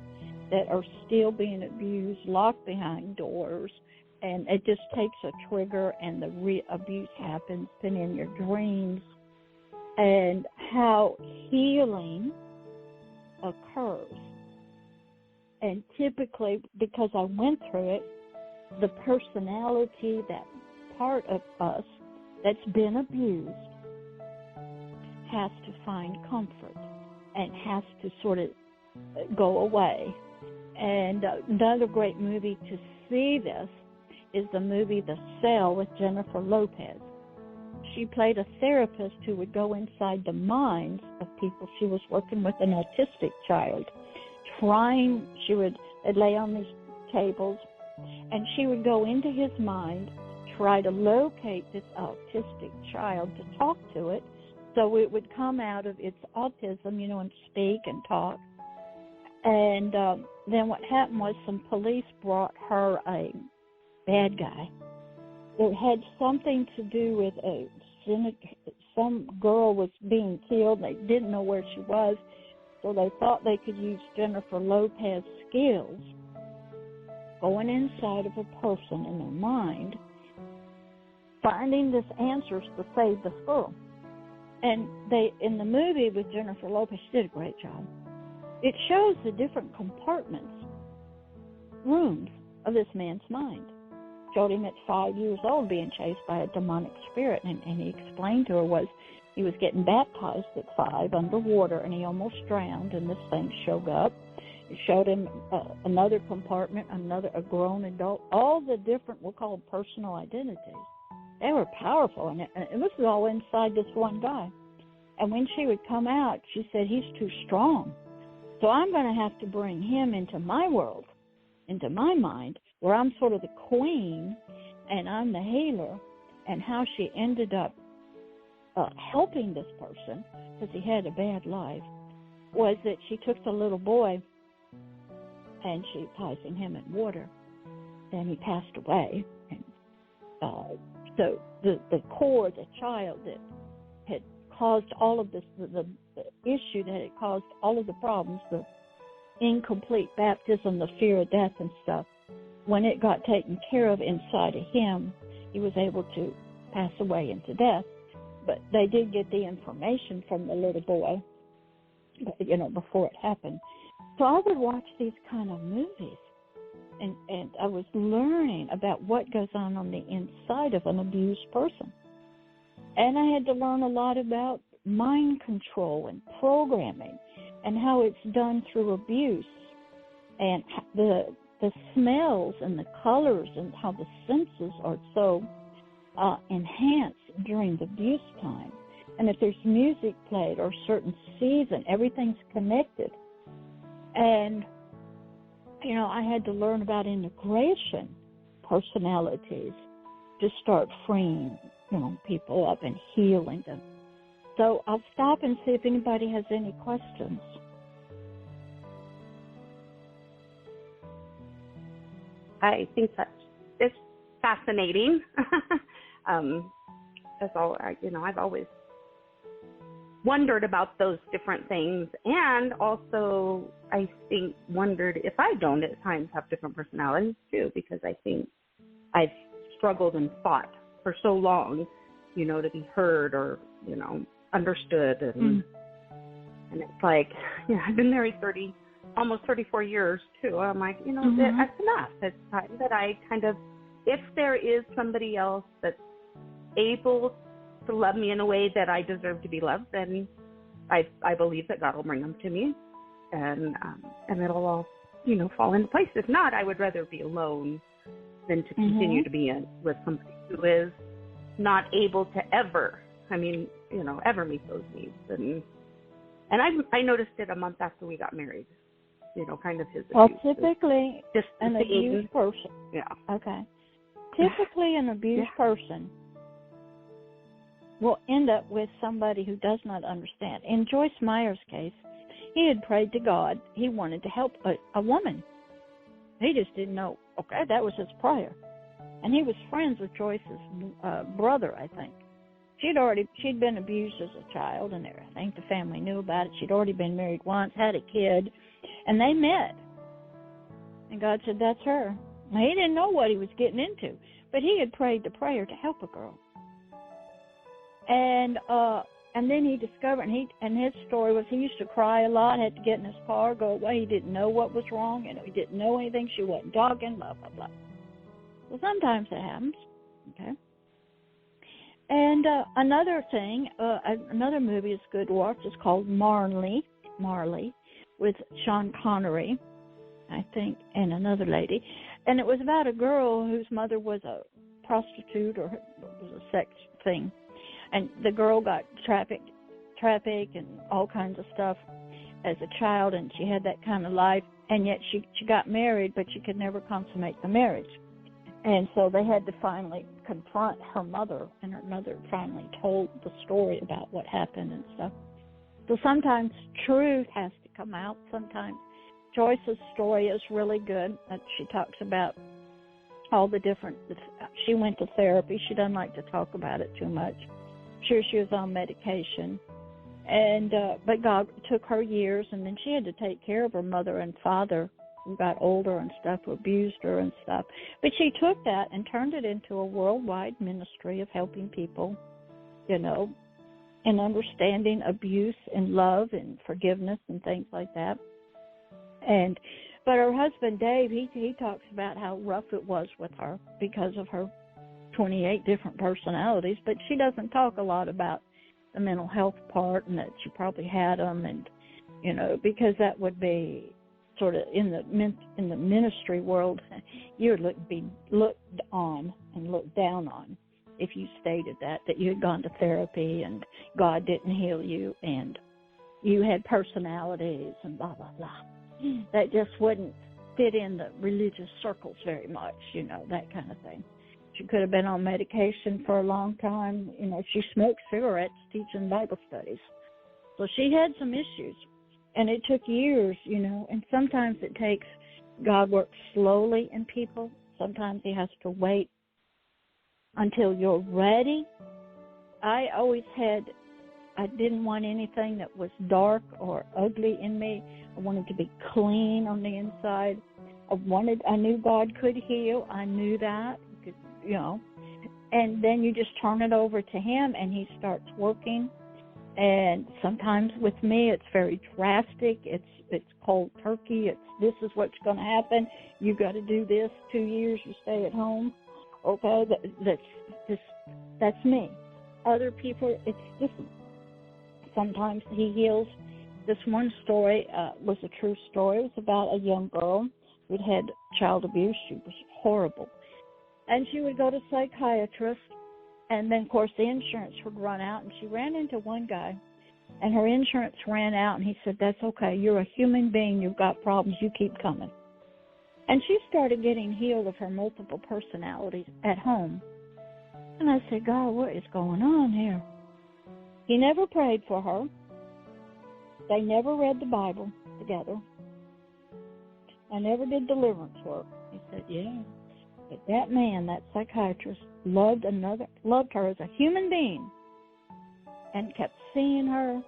that are still being abused, locked behind doors, and it just takes a trigger and the abuse happens, and in your dreams, and how healing occurs. And typically, because I went through it, the personality, that part of us that's been abused, has to find comfort and has to sort of go away. And another great movie to see this is the movie The Cell with Jennifer Lopez. She played a therapist who would go inside the minds of people. She was working with an autistic child. They'd lay on these tables, and she would go into his mind, try to locate this autistic child to talk to it, so it would come out of its autism, and speak and talk. And then what happened was some police brought her a bad guy. It had something to do with some girl was being killed. They didn't know where she was, so they thought they could use Jennifer Lopez's skills going inside of a person in their mind, finding this answers to save this girl. And in the movie with Jennifer Lopez, she did a great job. It shows the different compartments, rooms of this man's mind. Showed him at 5 years old being chased by a demonic spirit, and he explained to her he was getting baptized at 5 underwater, and he almost drowned, and this thing showed up. It showed him another compartment, a grown adult, all the different, we'll call personal identities. They were powerful, and this is all inside this one guy. And when she would come out, she said, he's too strong. So I'm going to have to bring him into my world, into my mind, where I'm sort of the queen and I'm the healer. And how she ended up helping this person, because he had a bad life, was that she took the little boy and she poisoned him in water. Then he passed away. And so the core, the child that had caused all of this, the issue that had caused all of the problems, the incomplete baptism, the fear of death and stuff, when it got taken care of inside of him, he was able to pass away into death. But they did get the information from the little boy, before it happened. So I would watch these kind of movies, and I was learning about what goes on the inside of an abused person. And I had to learn a lot about mind control and programming and how it's done through abuse, and the smells and the colors and how the senses are so enhanced during the abuse time. And if there's music played or a certain season, everything's connected. And, I had to learn about integration personalities to start freeing, people up and healing them. So I'll stop and see if anybody has any questions. I think it's fascinating. That's all. I've always wondered about those different things, and also I think wondered if I don't at times have different personalities too, because I think I've struggled and fought for so long, you know, to be heard or, you know, understood. And it's like, you know, I've been married almost 34 years too. I'm like, you know, that's enough. It's time that I kind of, if there is somebody else that's able to love me in a way that I deserve to be loved, then I believe that God will bring them to me, and it'll all, you know, fall into place. If not, I would rather be alone than to continue to be with somebody who is not able to ever meet those needs. And I noticed it a month after we got married, you know, kind of his abuse. Well, typically, just an abused person. Yeah. Okay. Typically, an abused person will end up with somebody who does not understand. In Joyce Meyer's case, he had prayed to God. He wanted to help a woman. He just didn't know. Okay, that was his prayer. And he was friends with Joyce's brother, I think. She'd been abused as a child and everything. The family knew about it. She'd already been married once, had a kid, and they met. And God said, that's her. Now, he didn't know what he was getting into, but he had prayed the prayer to help a girl. And then he discovered, and his story was he used to cry a lot, had to get in his car, go away. He didn't know what was wrong, and he didn't know anything. She wasn't talking, blah, blah, blah. Well, sometimes it happens, okay? And another thing, another movie is good to watch. It's called Marley, with Sean Connery, I think, and another lady. And it was about a girl whose mother was a prostitute or was a sex thing. And the girl got trafficked and all kinds of stuff as a child, and she had that kind of life. And yet she got married, but she could never consummate the marriage. And so they had to finally confront her mother, and her mother finally told the story about what happened and stuff. So sometimes truth has to come out. Sometimes Joyce's story is really good. She talks about all the different, she went to therapy. She doesn't like to talk about it too much. Sure, she was on medication, and but God took her years, and then she had to take care of her mother and father who got older and stuff, who abused her and stuff. But she took that and turned it into a worldwide ministry of helping people, you know, and understanding abuse and love and forgiveness and things like that. But her husband Dave, he talks about how rough it was with her because of her 28 different personalities, but she doesn't talk a lot about the mental health part and that she probably had them, and, you know, because that would be sort of in the ministry world, you would be looked on and looked down on if you stated that you had gone to therapy and God didn't heal you and you had personalities and blah, blah, blah. That just wouldn't fit in the religious circles very much, you know, that kind of thing. She could have been on medication for a long time. You know, she smoked cigarettes teaching Bible studies. So she had some issues, and it took years, you know, and sometimes it takes, God works slowly in people. Sometimes he has to wait until you're ready. I didn't want anything that was dark or ugly in me. I wanted to be clean on the inside. I knew God could heal. I knew that. You know, and then you just turn it over to him and he starts working. And sometimes with me it's very drastic. It's cold turkey. This is what's going to happen. You got to do this. 2 years you stay at home. Okay, that's me. Other people, it's different. Sometimes he heals. This one story was a true story. It was about a young girl who'd had child abuse. She was horrible. And she would go to psychiatrist, and then, of course, the insurance would run out, and she ran into one guy, and her insurance ran out, and he said, that's okay, you're a human being, you've got problems, you keep coming. And she started getting healed of her multiple personalities at home. And I said, God, what is going on here? He never prayed for her. They never read the Bible together. I never did deliverance work. He said, yeah. But that psychiatrist, loved her as a human being and kept seeing her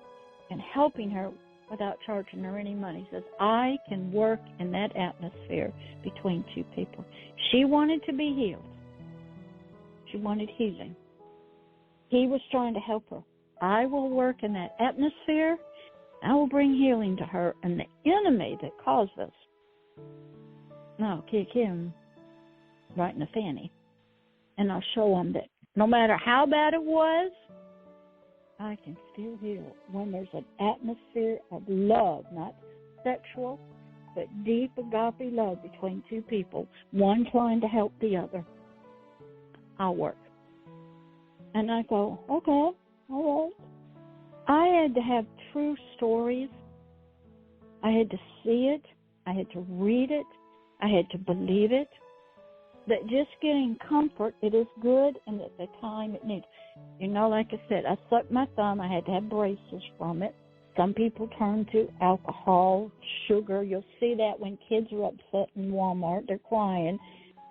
and helping her without charging her any money. He says, I can work in that atmosphere between two people. She wanted to be healed. She wanted healing. He was trying to help her. I will work in that atmosphere. I will bring healing to her. And the enemy that caused this, I'll kick him right in the fanny. And I'll show him that no matter how bad it was, I can still heal when there's an atmosphere of love, not sexual, but deep agape love between two people, one trying to help the other. I'll work. And I go, okay, all right. I had to have true stories. I had to see it. I had to read it. I had to believe it. That just getting comfort, it is good, and at the time it needs. You know, like I said, I sucked my thumb. I had to have braces from it. Some people turn to alcohol, sugar. You'll see that when kids are upset in Walmart. They're crying.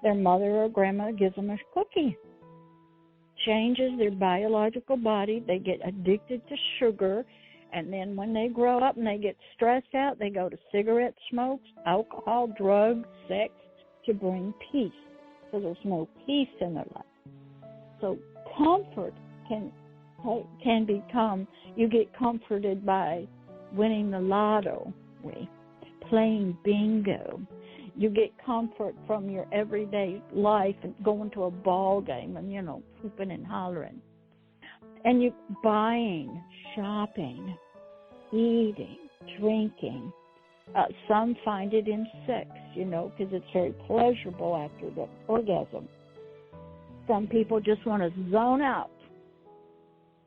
Their mother or grandma gives them a cookie. Changes their biological body. They get addicted to sugar. And then when they grow up and they get stressed out, they go to cigarette smokes, alcohol, drugs, sex to bring peace. So there's no peace in their life. So comfort can become, you get comforted by winning the lotto, playing bingo. You get comfort from your everyday life and going to a ball game and, whooping and hollering. And you buying, shopping, eating, drinking. Some find it in sex, because it's very pleasurable after the orgasm. Some people just want to zone out.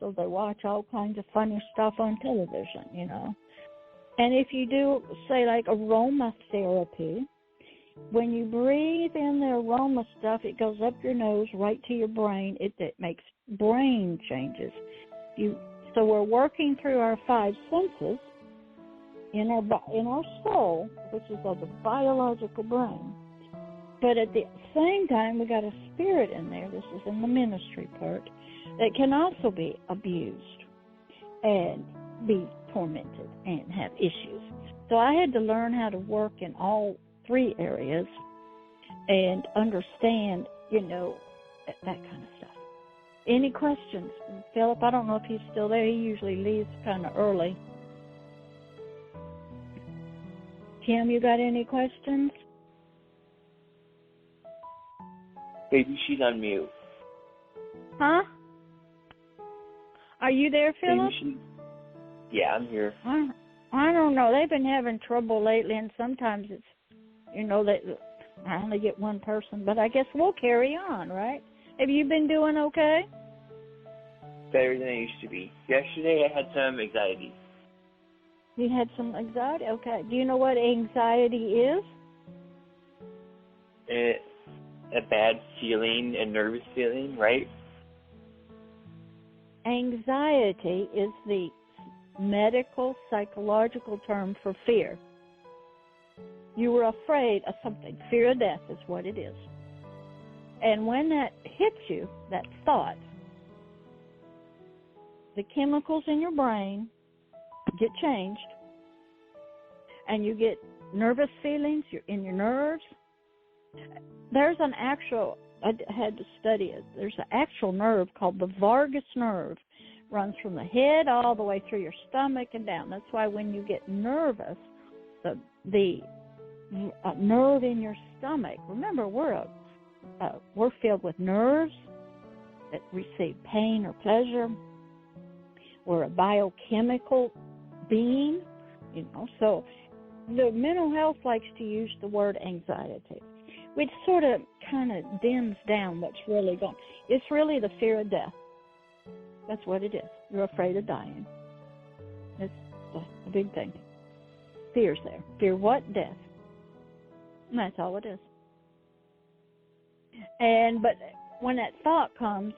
So they watch all kinds of funny stuff on television, And if you do, say, like aromatherapy, when you breathe in the aroma stuff, it goes up your nose right to your brain. It makes brain changes. So we're working through our five senses in our soul, which is of the biological brain. But at the same time, we got a spirit in there. This is in the ministry part that can also be abused and be tormented and have issues. So I had to learn how to work in all three areas and understand, that kind of stuff. Any questions? Philip, I don't know if he's still there. He usually leaves kind of early. Kim, you got any questions? Maybe she's on mute. Huh? Are you there, Philip? Yeah, I'm here. I don't know. They've been having trouble lately, and sometimes it's, that I only get one person, but I guess we'll carry on, right? Have you been doing okay? Better than I used to be. Yesterday I had some anxiety. You had some anxiety? Okay. Do you know what anxiety is? A bad feeling, a nervous feeling, right? Anxiety is the medical, psychological term for fear. You were afraid of something. Fear of death is what it is. And when that hits you, that thought, the chemicals in your brain get changed, and you get nervous feelings in your nerves. There's an actual, I had to study it, there's an actual nerve called the vagus nerve. Runs from the head all the way through your stomach and down. That's why when you get nervous, the nerve in your stomach, remember we're filled with nerves that receive pain or pleasure. We're a biochemical being, so the mental health likes to use the word anxiety, which sort of kind of dims down what's really going on. It's really the fear of death. That's what it is. You're afraid of dying. It's a big thing. Fear's there. Fear what? Death. And that's all it is. But when that thought comes,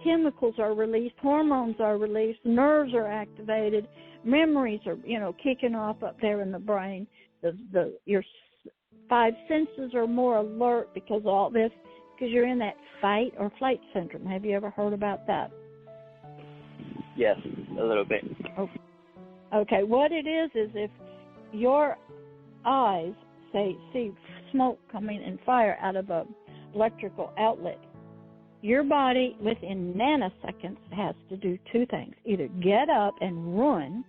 chemicals are released, hormones are released, nerves are activated, memories are, kicking off up there in the brain. Your five senses are more alert because of all this, because you're in that fight or flight syndrome. Have you ever heard about that? Yes, a little bit. Okay, what it is if your eyes, say, see smoke coming and fire out of a electrical outlet, your body within nanoseconds has to do two things. Either get up and run,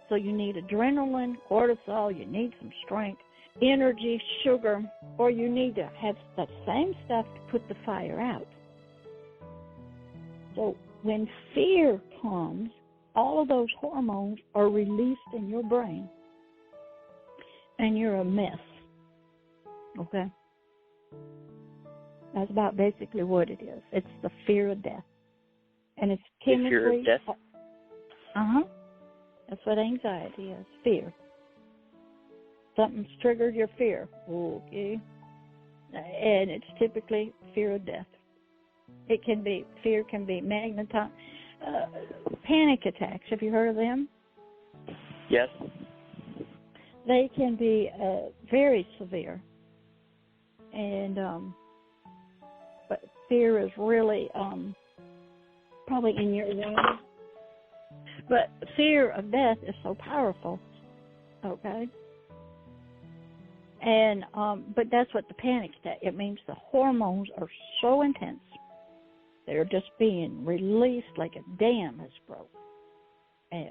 so you need adrenaline, cortisol, you need some strength, energy, sugar, or you need to have that same stuff to put the fire out. So when fear comes, all of those hormones are released in your brain, and you're a mess. Okay? That's about basically what it is. It's the fear of death. And it's chemically... The fear of death? Uh-huh. That's what anxiety is, fear. Something's triggered your fear. Okay. And it's typically fear of death. Fear can be magnetized. Panic attacks, have you heard of them? Yes. They can be very severe. And, but fear is really probably in your way. But fear of death is so powerful, okay? And but that's what the panic attack. It means the hormones are so intense, they're just being released like a dam has broke. And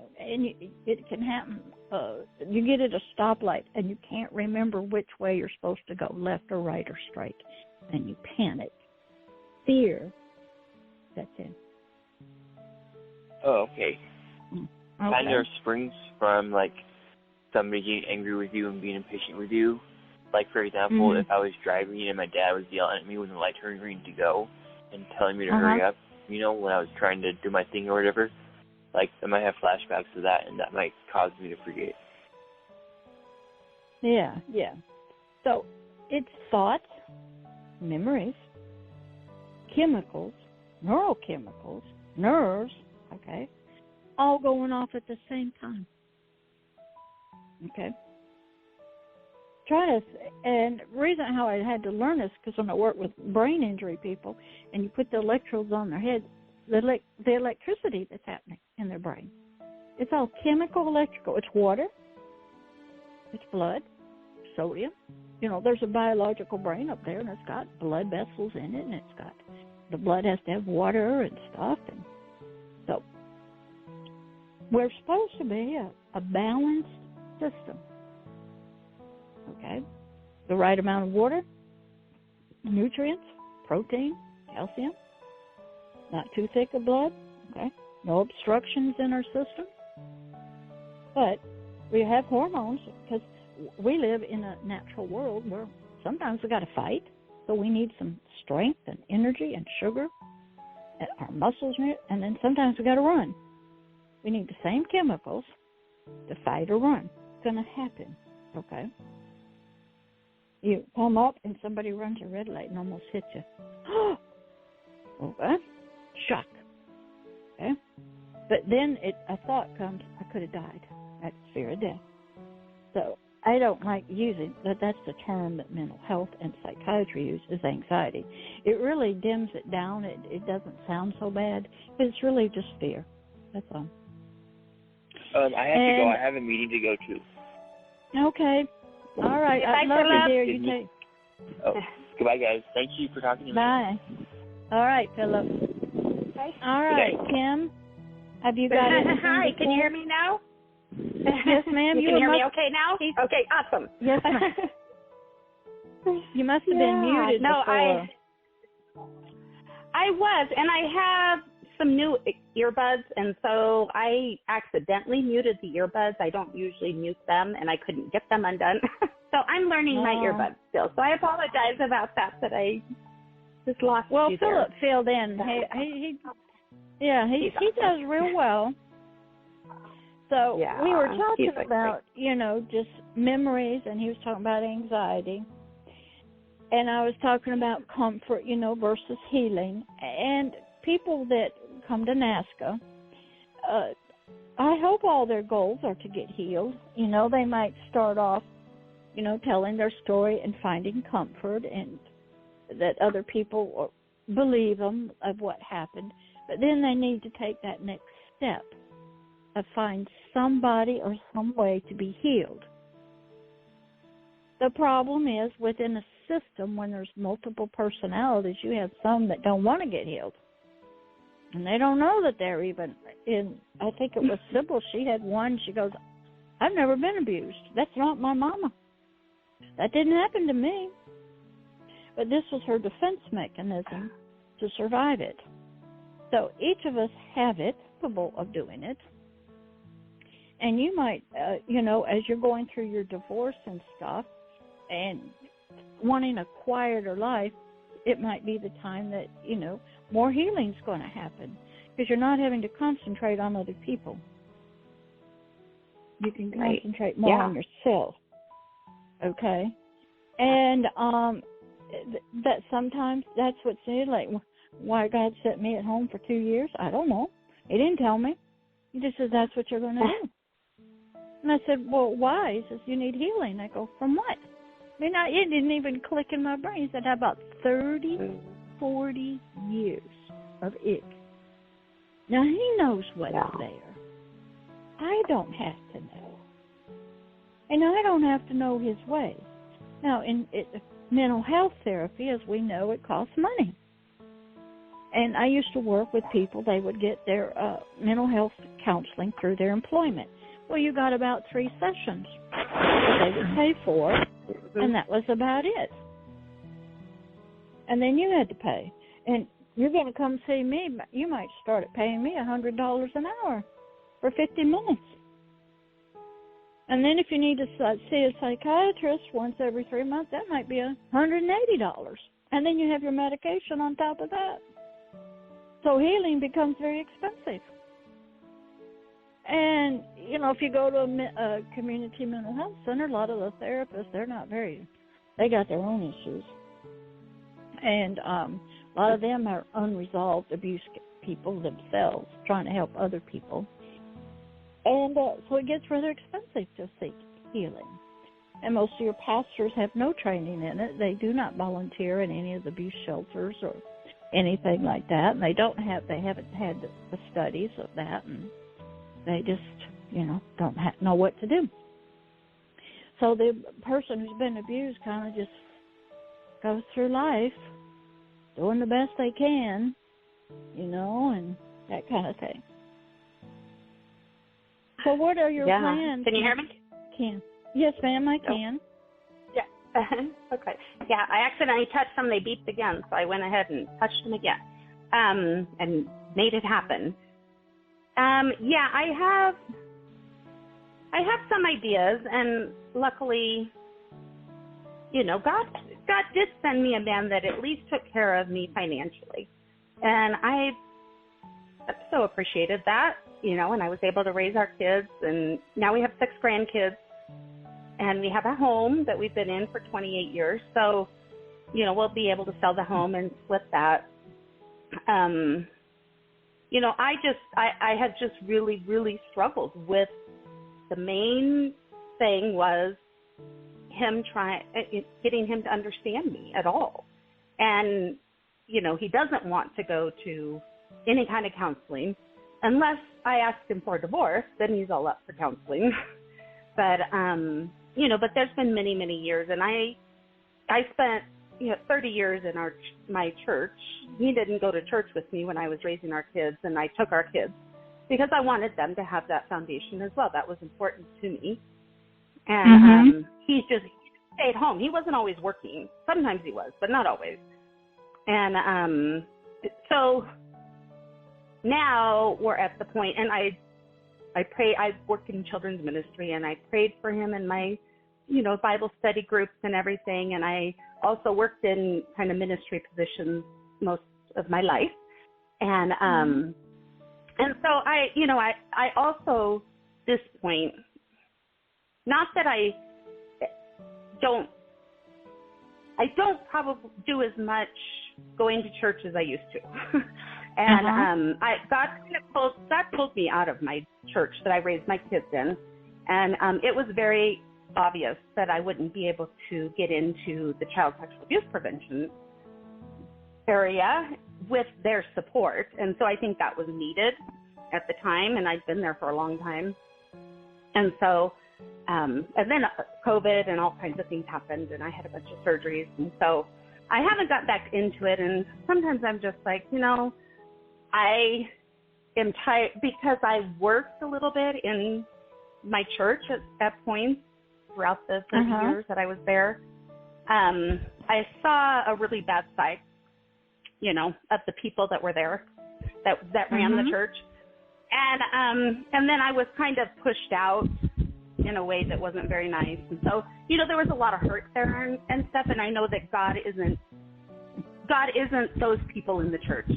it can happen. You get at a stoplight and you can't remember which way you're supposed to go, left or right or straight, and you panic. Fear sets in. Oh, okay. Okay. Kind of springs from, like, somebody getting angry with you and being impatient with you. Like, for example, if I was driving and my dad was yelling at me when the light turned green to go and telling me to hurry up, you know, when I was trying to do my thing or whatever, like, I might have flashbacks of that, and that might cause me to forget. Yeah. So it's thoughts, memories, chemicals, neurochemicals, nerves, okay, all going off at the same time. Okay. And the reason how I had to learn this, because when I work with brain injury people, and you put the electrodes on their head, the electricity that's happening in their brain, it's all chemical, electrical. It's water, it's blood, sodium. You know, there's a biological brain up there, and it's got blood vessels in it, and it's got, the blood has to have water and stuff, and so we're supposed to be a balanced system. Okay? The right amount of water, nutrients, protein, calcium, not too thick of blood, okay? No obstructions in our system. But we have hormones because we live in a natural world where sometimes we got to fight, so we need some strength and energy and sugar, and our muscles, and then sometimes we got to run. We need the same chemicals to fight or run. It's going to happen, okay? You come up and somebody runs a red light and almost hits you. Okay? Shock. Okay? But then a thought comes, I could have died. That's fear of death. So I don't like using, but that's the term that mental health and psychiatry use, is anxiety. It really dims it down. It doesn't sound so bad, but it's really just fear. That's all. I have to go. I have a meeting to go to. Okay. All right. I love you, dear. You take. Oh, goodbye, guys. Thank you for talking to me. Bye. All right, Philip. Okay. All right, Kim. Have you got it? Hi. Can you hear me now? Yes, ma'am. You can hear me okay now? Okay, awesome. Yes, ma'am. You must have been muted before. I was, and I have some new earbuds, and so I accidentally muted the earbuds. I don't usually mute them, and I couldn't get them undone. So I'm learning my earbuds still. So I apologize about that I just lost you there. Well, Philip filled in. He does real well. So we were talking about, just memories, and he was talking about anxiety. And I was talking about comfort, versus healing. And people that come to NAASCA, I hope all their goals are to get healed. They might start off, telling their story and finding comfort, and that other people believe them of what happened. But then they need to take that next step of find somebody or some way to be healed. The problem is within a system, when there's multiple personalities, you have some that don't want to get healed. And they don't know that they're even in, I think it was Sybil, she had one, she goes, I've never been abused. That's not my mama. That didn't happen to me. But this was her defense mechanism to survive it. So each of us have it, capable of doing it. And you might, as you're going through your divorce and stuff and wanting a quieter life, it might be the time that, more healing's going to happen because you're not having to concentrate on other people. You can concentrate more on yourself. Okay? And that sometimes that's what's needed. Like, why God sent me at home for 2 years? I don't know. He didn't tell me. He just said, that's what you're going to do. And I said, well, why? He says, you need healing. I go, from what? It didn't even click in my brain. He said, how about 30, 40 years of ick? Now, he knows what's there. I don't have to know. And I don't have to know his ways. Now, in mental health therapy, as we know, it costs money. And I used to work with people. They would get their mental health counseling through their employment. Well, you got about 3 sessions that they would pay for, and that was about it. And then you had to pay. And you're going to come see me, you might start at paying me $100 an hour for 50 minutes. And then if you need to see a psychiatrist once every 3 months, that might be $180. And then you have your medication on top of that. So healing becomes very expensive. And, if you go to a community mental health center, a lot of the therapists, they got their own issues. And a lot of them are unresolved abuse people themselves, trying to help other people. And so it gets rather expensive to seek healing. And most of your pastors have no training in it. They do not volunteer in any of the abuse shelters or anything like that. And they haven't had the studies of that. And they just, don't know what to do. So the person who's been abused kind of just goes through life doing the best they can, and that kind of thing. So what are your plans? Can you hear me? Yes, ma'am, I can. Yeah. Okay. Yeah, I accidentally touched them. They beeped again, so I went ahead and touched them again and made it happen. I have some ideas, and luckily, God did send me a man that at least took care of me financially, and I so appreciated that, and I was able to raise our kids, and now we have 6 grandkids, and we have a home that we've been in for 28 years, so, we'll be able to sell the home and split that. I had just really, really struggled with the main thing was getting him to understand me at all. And, he doesn't want to go to any kind of counseling unless I ask him for a divorce, then he's all up for counseling. But there's been many, many years, and I spent 30 years in my church. He didn't go to church with me when I was raising our kids, and I took our kids because I wanted them to have that foundation as well. That was important to me. And he stayed home. He wasn't always working. Sometimes he was, but not always. And so now we're at the point, and I pray. I worked in children's ministry, and I prayed for him in my Bible study groups and everything, and I also worked in kind of ministry positions most of my life, and so I also, this point, not that I don't probably do as much going to church as I used to, and God pulled me out of my church that I raised my kids in, and it was very obvious that I wouldn't be able to get into the child sexual abuse prevention area with their support, and so I think that was needed. at the time, and I'd been there for a long time. And so, and then COVID and all kinds of things happened, and I had a bunch of surgeries. And so I haven't got back into it. And sometimes I'm just like, I am tired because I worked a little bit in my church at points throughout the 30 years that I was there. I saw a really bad side, of the people that were there, that ran the church. And then I was kind of pushed out in a way that wasn't very nice. And so, there was a lot of hurt there and stuff. And I know that God isn't those people in the church.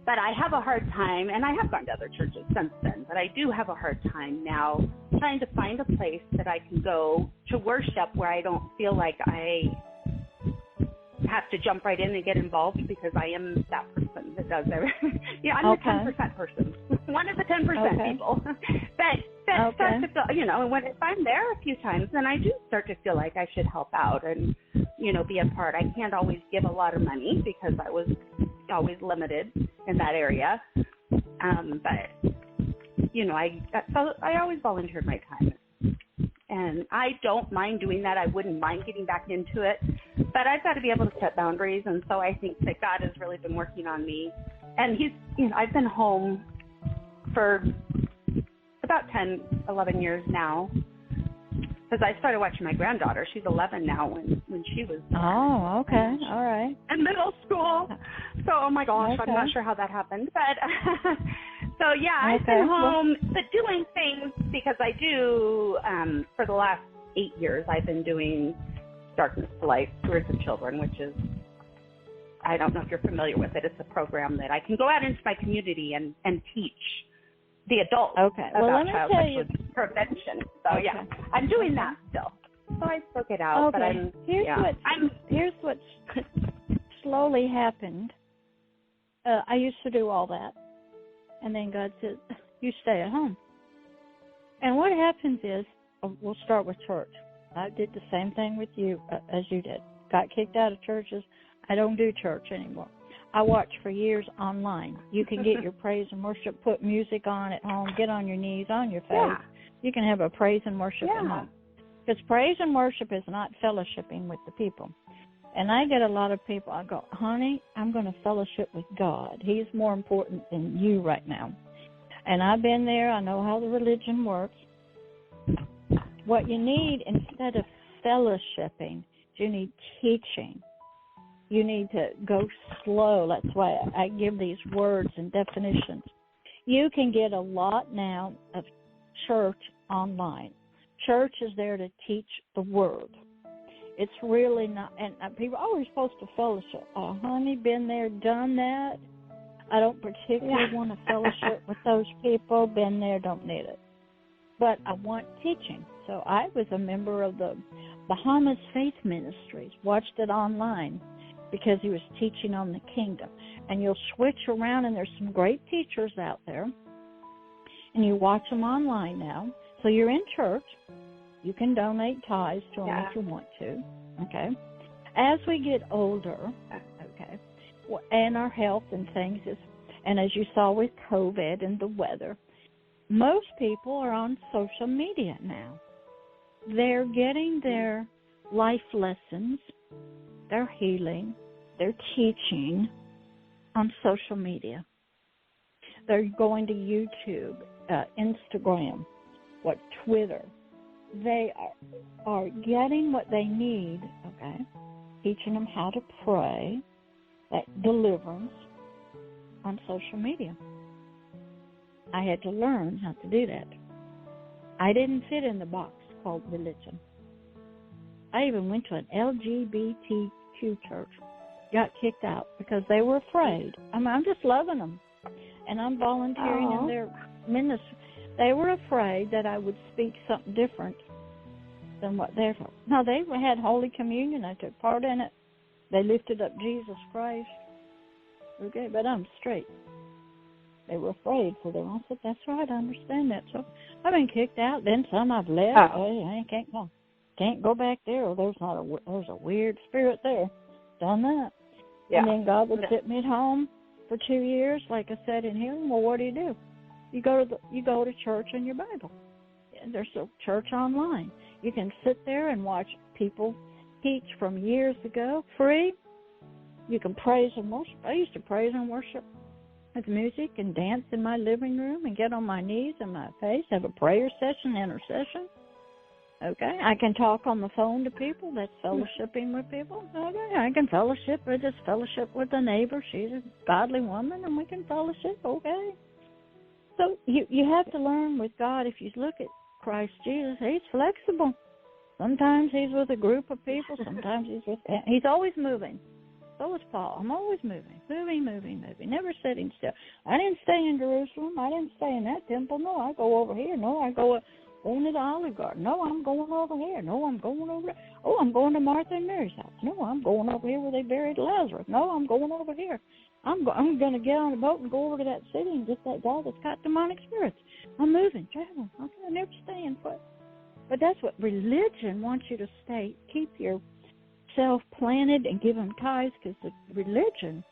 But I have a hard time, and I have gone to other churches since then, but I do have a hard time now trying to find a place that I can go to worship where I don't feel like I have to jump right in and get involved, because I am that person that does everything. I'm the 10% person. One of the 10% people that start to feel, and if I'm there a few times, then I do start to feel like I should help out and, be a part. I can't always give a lot of money because I was always limited in that area. But, I always volunteered my time. And I don't mind doing that. I wouldn't mind getting back into it. But I've got to be able to set boundaries. And so I think that God has really been working on me. And I've been home for about 10, 11 years now. Because I started watching my granddaughter. She's 11 now when she was Oh, okay. All right. in middle school. So, oh, my gosh, I'm not sure how that happened. But, so, yeah, I've been home, but doing things, because I do, for the last 8 years, I've been doing Darkness to Light, Spirits of Children, which is, I don't know if you're familiar with it. It's a program that I can go out into my community and teach the adults about child sexual prevention. So, yeah, I'm doing that still. So I spoke it out. But here's what slowly happened. I used to do all that. And then God said, you stay at home. And what happens is, we'll start with church. I did the same thing with you as you did. Got kicked out of churches. I don't do church anymore. I watched for years online. You can get your praise and worship, put music on at home, get on your knees, on your face. Yeah. You can have a praise and worship at home. Because praise and worship is not fellowshipping with the people. And I get a lot of people, I go, honey, I'm going to fellowship with God. He's more important than you right now. And I've been there. I know how the religion works. What you need, instead of fellowshipping, you need teaching. You need to go slow. That's why I give these words and definitions. You can get a lot now of church online. Church is there to teach the word. It's really not, and people are always supposed to fellowship. Oh, honey, been there, done that. I don't particularly want to fellowship with those people. Been there, don't need it. But I want teaching. So I was a member of the Bahamas Faith Ministries, watched it online because he was teaching on the kingdom. And you'll switch around, and there's some great teachers out there, and you watch them online now. So you're in church. You can donate tithes to them if you want to, okay? As we get older, okay, and our health and things, and as you saw with COVID and the weather, most people are on social media now. They're getting their life lessons, their healing, their teaching on social media. They're going to YouTube, Instagram, Twitter. They are getting what they need, okay, teaching them how to pray, that deliverance on social media. I had to learn how to do that. I didn't fit in the box called religion. I even went to an LGBTQ church, got kicked out because they were afraid. I'm just loving them, and I'm volunteering in their ministry. They were afraid that I would speak something different than what they're for. No, they had Holy Communion. I took part in it. They lifted up Jesus Christ. Okay, but I'm straight. They were afraid for them. I said, that's right, I understand that. So I've been kicked out. Then some I've left. I can't go back there. Or there's a weird spirit there. Done that. Yeah. And then God would sit me at home for 2 years, like I said in here. Well, what do? You go to church in your Bible. There's a church online. You can sit there and watch people teach from years ago, free. You can praise and worship. I used to praise and worship with music and dance in my living room and get on my knees and my face, have a prayer session, intercession. Okay, I can talk on the phone to people. That's fellowshipping with people. Okay, I can fellowship with a neighbor. She's a godly woman, and we can fellowship. Okay. So you have to learn with God. If you look at Christ Jesus, he's flexible. Sometimes he's with a group of people. Sometimes he's always moving. So is Paul. I'm always moving, never sitting still. I didn't stay in Jerusalem. I didn't stay in that temple. No, I go over here. No, I go on to the Olive Garden. No, I'm going over here. No, I'm going over there. Oh, I'm going to Martha and Mary's house. No, I'm going over here where they buried Lazarus. No, I'm going over here. I'm going to get on a boat and go over to that city and get that guy that's got demonic spirits. I'm moving, traveling. Okay, I never stay in foot. But that's what religion wants you to stay. Keep yourself planted and give them tithes, because the religion,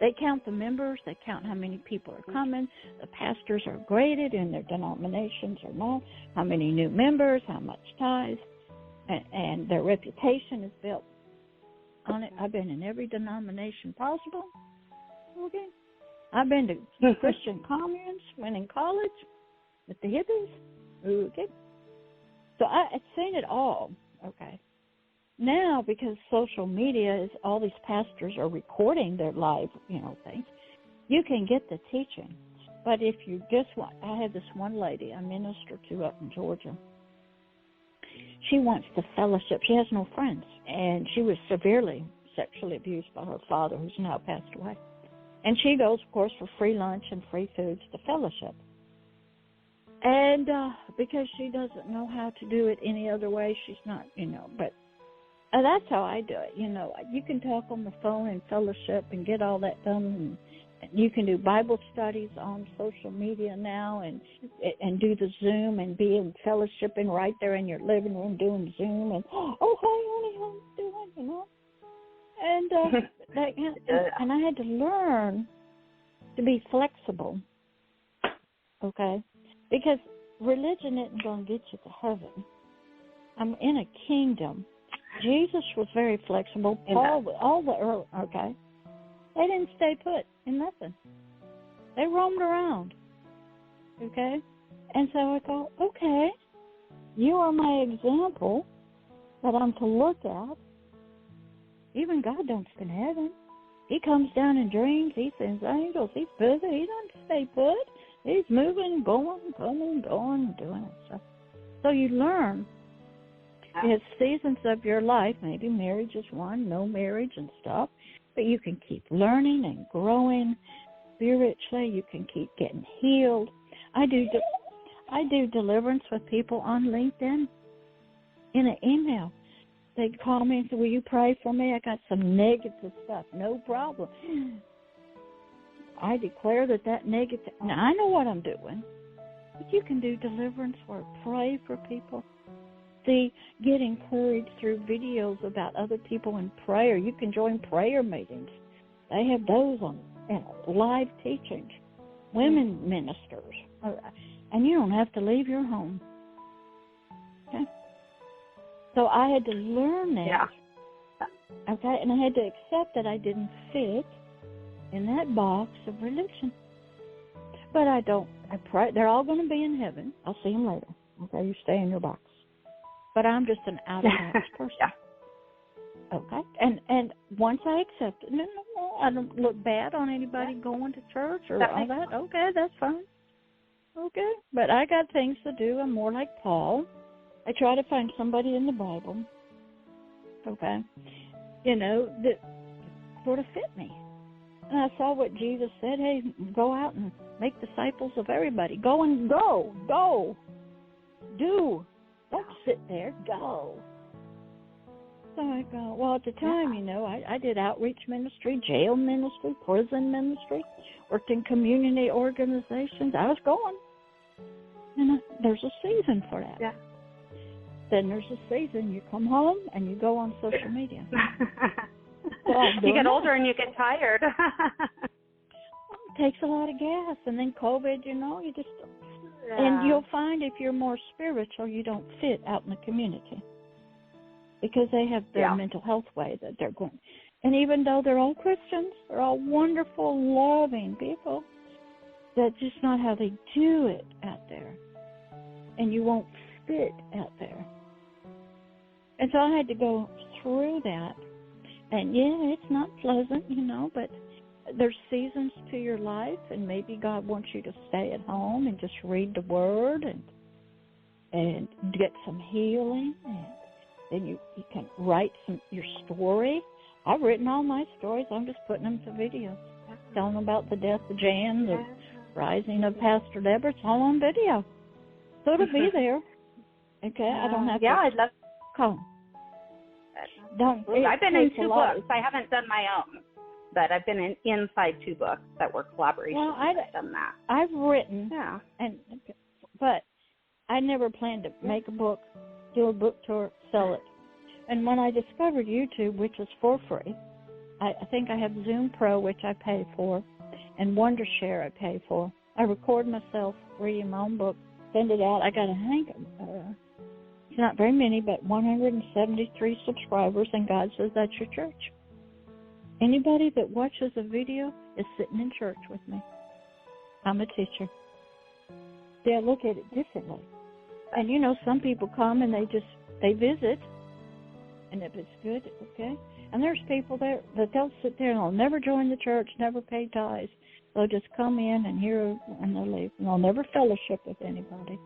they count the members, they count how many people are coming, the pastors are graded in their denominations or not, how many new members, how much tithes, and their reputation is built on it. I've been in every denomination possible. Okay. I've been to Christian communes, went in college with the hippies. Okay. So I've seen it all. Okay. Now, because social media is, all these pastors are recording their live, things, you can get the teaching. But if you just want, I had this one lady I minister to up in Georgia. She wants to fellowship. She has no friends. And she was severely sexually abused by her father, who's now passed away. And she goes, of course, for free lunch and free foods to fellowship. And because she doesn't know how to do it any other way, she's not, but that's how I do it. You can talk on the phone and fellowship and get all that done. And you can do Bible studies on social media now and do the Zoom and be in fellowshipping right there in your living room doing Zoom. And, oh, hey, honey, how you doing, And, and I had to learn to be flexible, okay? Because religion isn't going to get you to heaven. I'm in a kingdom. Jesus was very flexible. Paul, all the early, okay? They didn't stay put in nothing. They roamed around, okay? And so I thought, okay, you are my example that I'm to look at. Even God don't spend heaven. He comes down in dreams. He sends angels. He's busy. He doesn't stay put. He's moving, going, coming, going, doing it. So you learn. It's seasons of your life. Maybe marriage is one, no marriage and stuff. But you can keep learning and growing spiritually. You can keep getting healed. I do deliverance with people on LinkedIn in an email. They call me and say, will you pray for me? I got some negative stuff. No problem. I declare that negative. Now, I know what I'm doing. But you can do deliverance work. Pray for people. See, get encouraged through videos about other people in prayer. You can join prayer meetings. They have those on live teachings. Women ministers. And you don't have to leave your home. Okay? So I had to learn that. Yeah. Okay, and I had to accept that I didn't fit in that box of religion. But I pray. They're all going to be in heaven. I'll see them later. Okay, you stay in your box. But I'm just an out-of-box person. Yeah. Okay, and once I accept it, no, I don't look bad on anybody going to church or all that. Okay, that's fine. Okay, but I got things to do. I'm more like Paul. I try to find somebody in the Bible, okay, that sort of fit me. And I saw what Jesus said, hey, go out and make disciples of everybody. Go. Do. Don't sit there. Go. So I go, well, at the time, I did outreach ministry, jail ministry, prison ministry, worked in community organizations. I was going. There's a season for that. Yeah. Then there's a season you come home and you go on social media. You get older and you get tired. I'm takes a lot of gas. And then COVID, you just, and you'll find if you're more spiritual, you don't fit out in the community because they have their mental health way that they're going. And even though they're all Christians, they're all wonderful, loving people, that's just not how they do it out there. And you won't fit out there. And so I had to go through that. And, it's not pleasant, but there's seasons to your life, and maybe God wants you to stay at home and just read the Word and get some healing. And then you can write your story. I've written all my stories. I'm just putting them to video. Telling about the death of Jan, the rising of Pastor Deborah. It's all on video. So it'll be there. Okay, I don't have to. I'd love to come. I've been in 2 books. I haven't done my own, but I've been inside 2 books that were collaborations. Well, I've done that. I've written, but I never planned to make a book, do a book tour, sell it. And when I discovered YouTube, which is for free, I think I have Zoom Pro, which I pay for, and Wondershare I pay for. I record myself reading my own book, send it out. I got it's not very many, but 173 subscribers, and God says that's your church. Anybody that watches a video is sitting in church with me. I'm a teacher. They'll look at it differently. And, some people come and they visit, and if it's good, okay. And there's people there that they'll sit there and they'll never join the church, never pay tithes. They'll just come in and hear and they'll leave. And they'll never fellowship with anybody.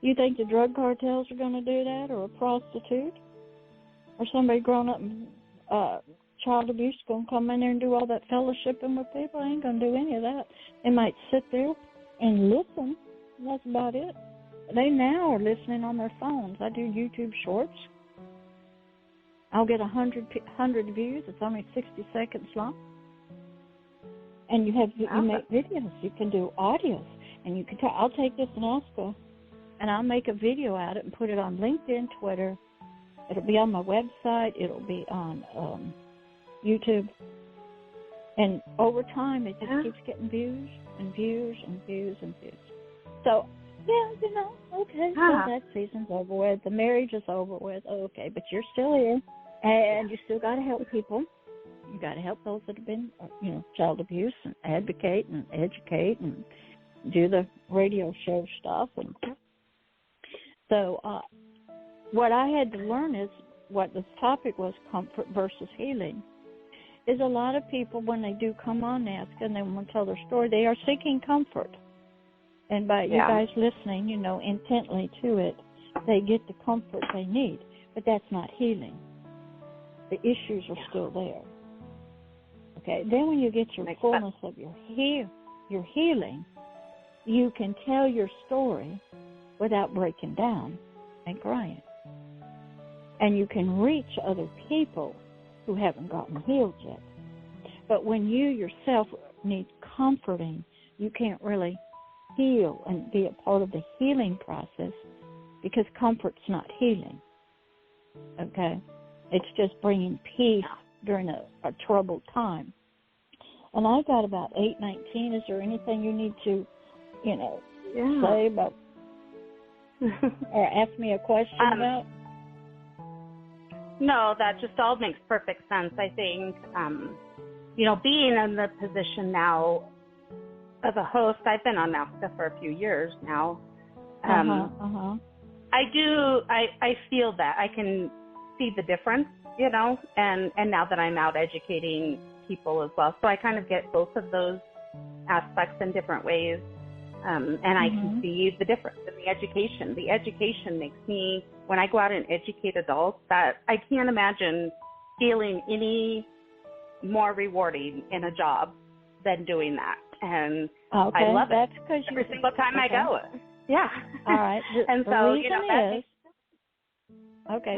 You think the drug cartels are going to do that, or a prostitute, or somebody grown up in child abuse going to come in there and do all that fellowshipping with people? I ain't going to do any of that. They might sit there and listen. And that's about it. They now are listening on their phones. I do YouTube shorts. I'll get 100 views. It's only 60 seconds long. And you make videos. You can do audios, and you can. I'll take this NAASCA, and I'll make a video out of it and put it on LinkedIn, Twitter. It'll be on my website. It'll be on YouTube. And over time, it just keeps getting views and views and views and views. So, okay, so that season's over with. The marriage is over with. Okay, but you're still here, and you still got to help people. You got to help those that have been, child abuse, and advocate and educate and do the radio show stuff. And so what I had to learn is what the topic was, comfort versus healing, is a lot of people, when they do come on NAASCA and they want to tell their story, they are seeking comfort. And by you guys listening, intently to it, they get the comfort they need. But that's not healing. The issues are still there. Okay, then when you get your fullness of your healing, you can tell your story without breaking down and crying. And you can reach other people who haven't gotten healed yet. But when you yourself need comforting, you can't really heal and be a part of the healing process, because comfort's not healing. Okay? It's just bringing peace during a troubled time. And I got about 8:19. Is there anything you need to, say about or ask me a question about? No, that just all makes perfect sense. I think, being in the position now of a host, I've been on NAASCA for a few years now. I feel that I can see the difference, and now that I'm out educating people as well. So I kind of get both of those aspects in different ways. And I can see the difference in the education. The education makes me, when I go out and educate adults, that I can't imagine feeling any more rewarding in a job than doing that. And I love it every single time I go. Yeah. All right. And so,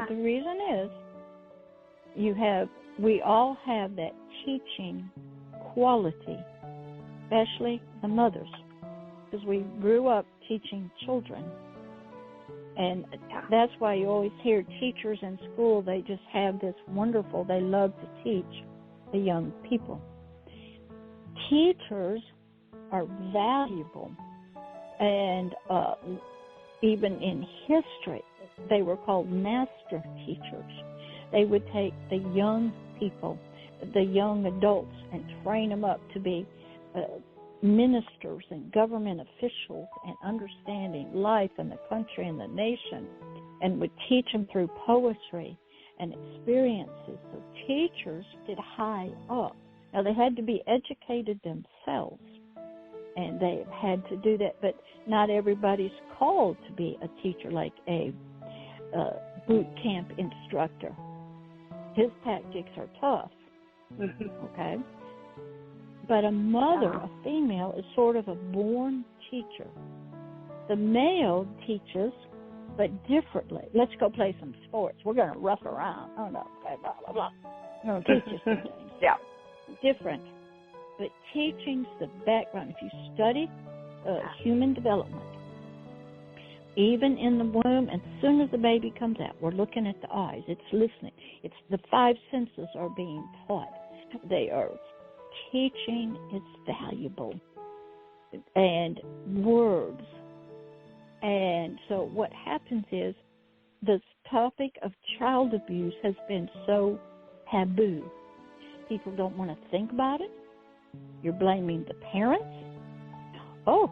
the reason is we all have that teaching quality, especially the mothers, because we grew up teaching children. And that's why you always hear teachers in school, they just have this they love to teach the young people. Teachers are valuable. And even in history, they were called master teachers. They would take the young people, the young adults, and train them up to be ministers and government officials and understanding life and the country and the nation, and would teach them through poetry and experiences. So teachers did high up. Now, they had to be educated themselves, and they had to do that, but not everybody's called to be a teacher like a boot camp instructor. His tactics are tough, okay? But a mother, a female, is sort of a born teacher. The male teaches, but differently. Let's go play some sports. We're going to rough around. Oh, no, okay, blah, blah, blah. I'm going to teach you some things. Yeah. Different. But teaching's the background. If you study human development, even in the womb, and as soon as the baby comes out, we're looking at the eyes. It's listening. It's the five senses are being taught. They are teaching is valuable, and words. And so what happens is this topic of child abuse has been so taboo. People don't want to think about it. You're blaming the parents. Oh,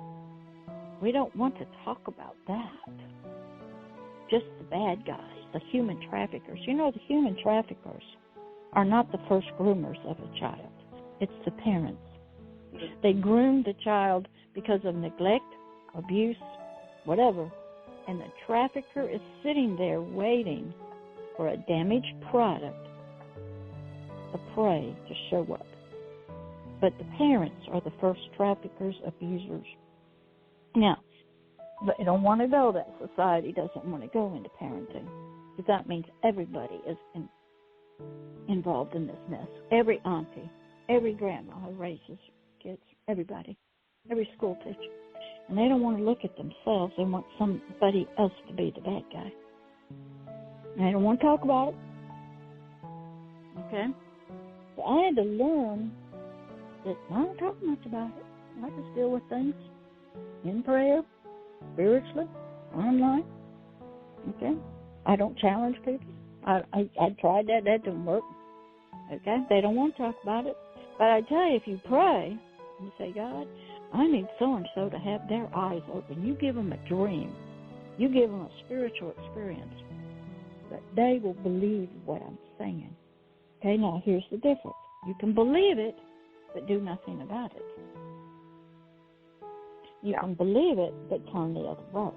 we don't want to talk about that. Just the bad guys, the human traffickers. You know, the human traffickers are not the first groomers of a child. It's the parents. They groom the child because of neglect, abuse, whatever, and the trafficker is sitting there waiting for a damaged product, a prey, to show up. But the parents are the first traffickers, abusers. Now, they don't want to go that society doesn't want to go into parenting, because that means everybody is involved in this mess. Every auntie, every grandma who raises kids, everybody, every school teacher. And they don't want to look at themselves. They want somebody else to be the bad guy. And they don't want to talk about it. Okay? So I had to learn that I don't talk much about it. I just deal with things in prayer, spiritually, online. Okay? I don't challenge people. I tried that. That didn't work. Okay? They don't want to talk about it. But I tell you, if you pray and you say, God, I need so-and-so to have their eyes open. You give them a dream. You give them a spiritual experience. That they will believe what I'm saying. Okay, now here's the difference. You can believe it, but do nothing about it. You can believe it, but turn the other way.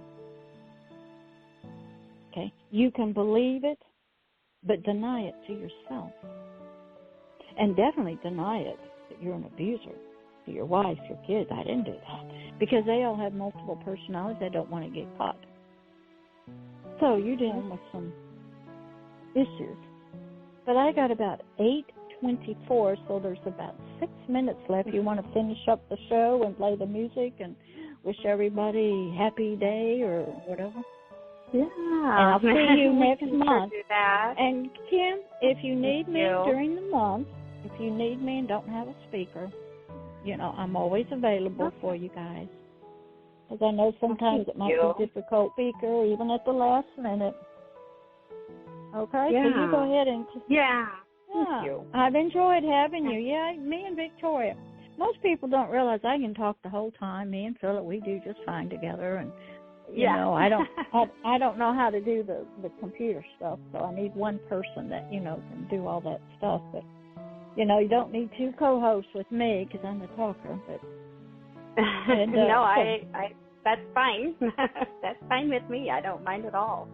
Okay? You can believe it, but deny it to yourself. And definitely deny it that you're an abuser. To your wife, your kids. I didn't do that. Because they all have multiple personalities. They don't want to get caught. So you're dealing with some issues. But I got about 8:24, so there's about 6 minutes left. You want to finish up the show and play the music and wish everybody happy day or whatever? Yeah. And I'll see you next month. Do that. And Kim, if you need me during the month, if you need me and don't have a speaker, you know, I'm always available for you guys. Because I know sometimes it might be difficult, speaker, even at the last minute. Okay? Yeah. So you go ahead and... Yeah. Thank you. I've enjoyed having you. Yeah, me and Victoria. Most people don't realize I can talk the whole time. Me and Philip, we do just fine together. And, you know, I don't know how to do the computer stuff, so I need one person that, you know, can do all that stuff. But, you know, you don't need two co-hosts with me because I'm the talker. But no, that's fine. That's fine with me. I don't mind at all.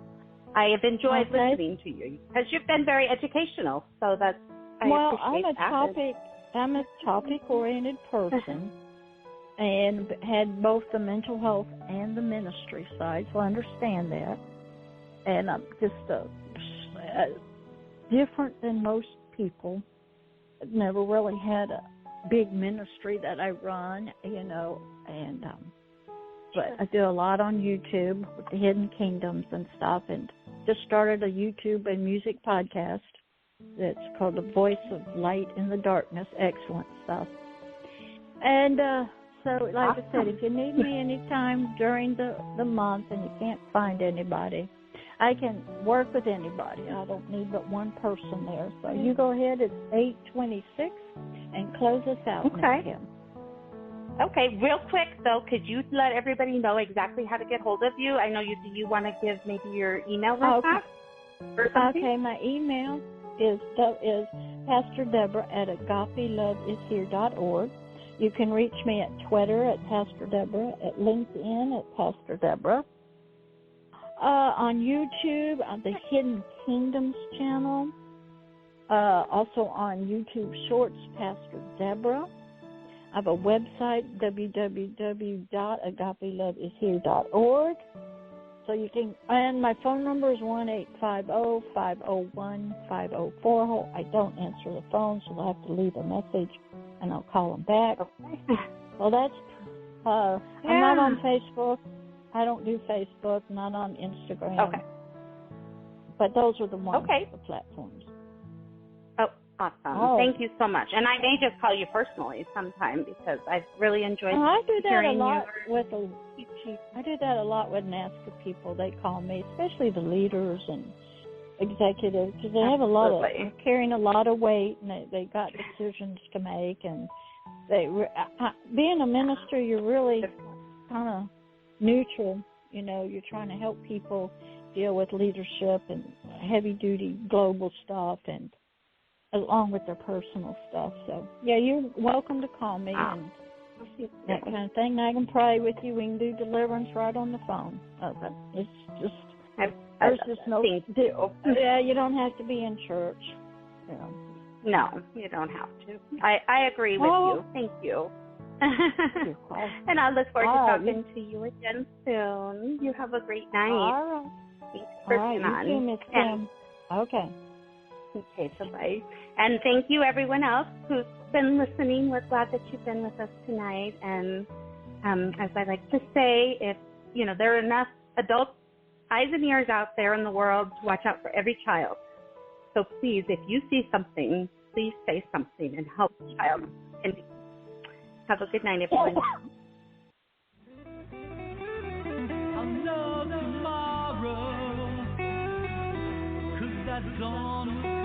I have enjoyed listening to you because you've been very educational. So that's I'm a topic-oriented person and had both the mental health and the ministry side, so I understand that. And I'm just different than most people. I've never really had a big ministry that I run, you know, and but I do a lot on YouTube with the Hidden Kingdoms and stuff, and just started a YouTube and music podcast that's called The Voice of Light in the Darkness. Excellent stuff. And So, like I said, if you need me anytime during the month and you can't find anybody, I can work with anybody. I don't need but one person there. So you go ahead. It's 8:26, and close us out. Okay. Okay, real quick, though, could you let everybody know exactly how to get hold of you? I know you want to give maybe your email real fast or something. Okay, my email is Pastor Deborah at agapeloveishere.org. You can reach me at Twitter at Pastor Deborah, at LinkedIn at Pastor Deborah. On YouTube, on the Hidden Kingdoms channel. Also on YouTube Shorts, Pastor Deborah. I have a website, www.agapeloveishere.org. So you can, and my phone number is 1-850-501-5040. I don't answer the phone, so I'll have to leave a message, and I'll call them back. Okay. Well, that's, I'm not on Facebook. I don't do Facebook, not on Instagram. Okay. But those are the ones, the platforms. Oh, awesome. Thank you so much. And I may just call you personally sometime because I've really enjoyed hearing you. I do that a lot with NAASCA people. They call me, especially the leaders and executives, because they have a lot of, carrying a lot of weight, and they got decisions to make. And being a minister, you're really kind of neutral. You know, you're trying to help people deal with leadership and heavy-duty global stuff, and along with their personal stuff. So, yeah, you're welcome to call me and that kind of thing. I can pray with you. We can do deliverance right on the phone. It's just, there's just no deal. Yeah, you don't have to be in church. You know. No, you don't have to. I agree with you. Thank you. And I look forward to talking to you again soon. You have a great night. All right. Thanks for being on. You too, Miss Kim. Okay. Okay, bye-bye. And thank you, everyone else who's been listening. We're glad that you've been with us tonight. And as I like to say, if there are enough adult eyes and ears out there in the world to watch out for every child. So please, if you see something, please say something and help the child. And have a good night, everyone. I'll know tomorrow, 'cause that dawn will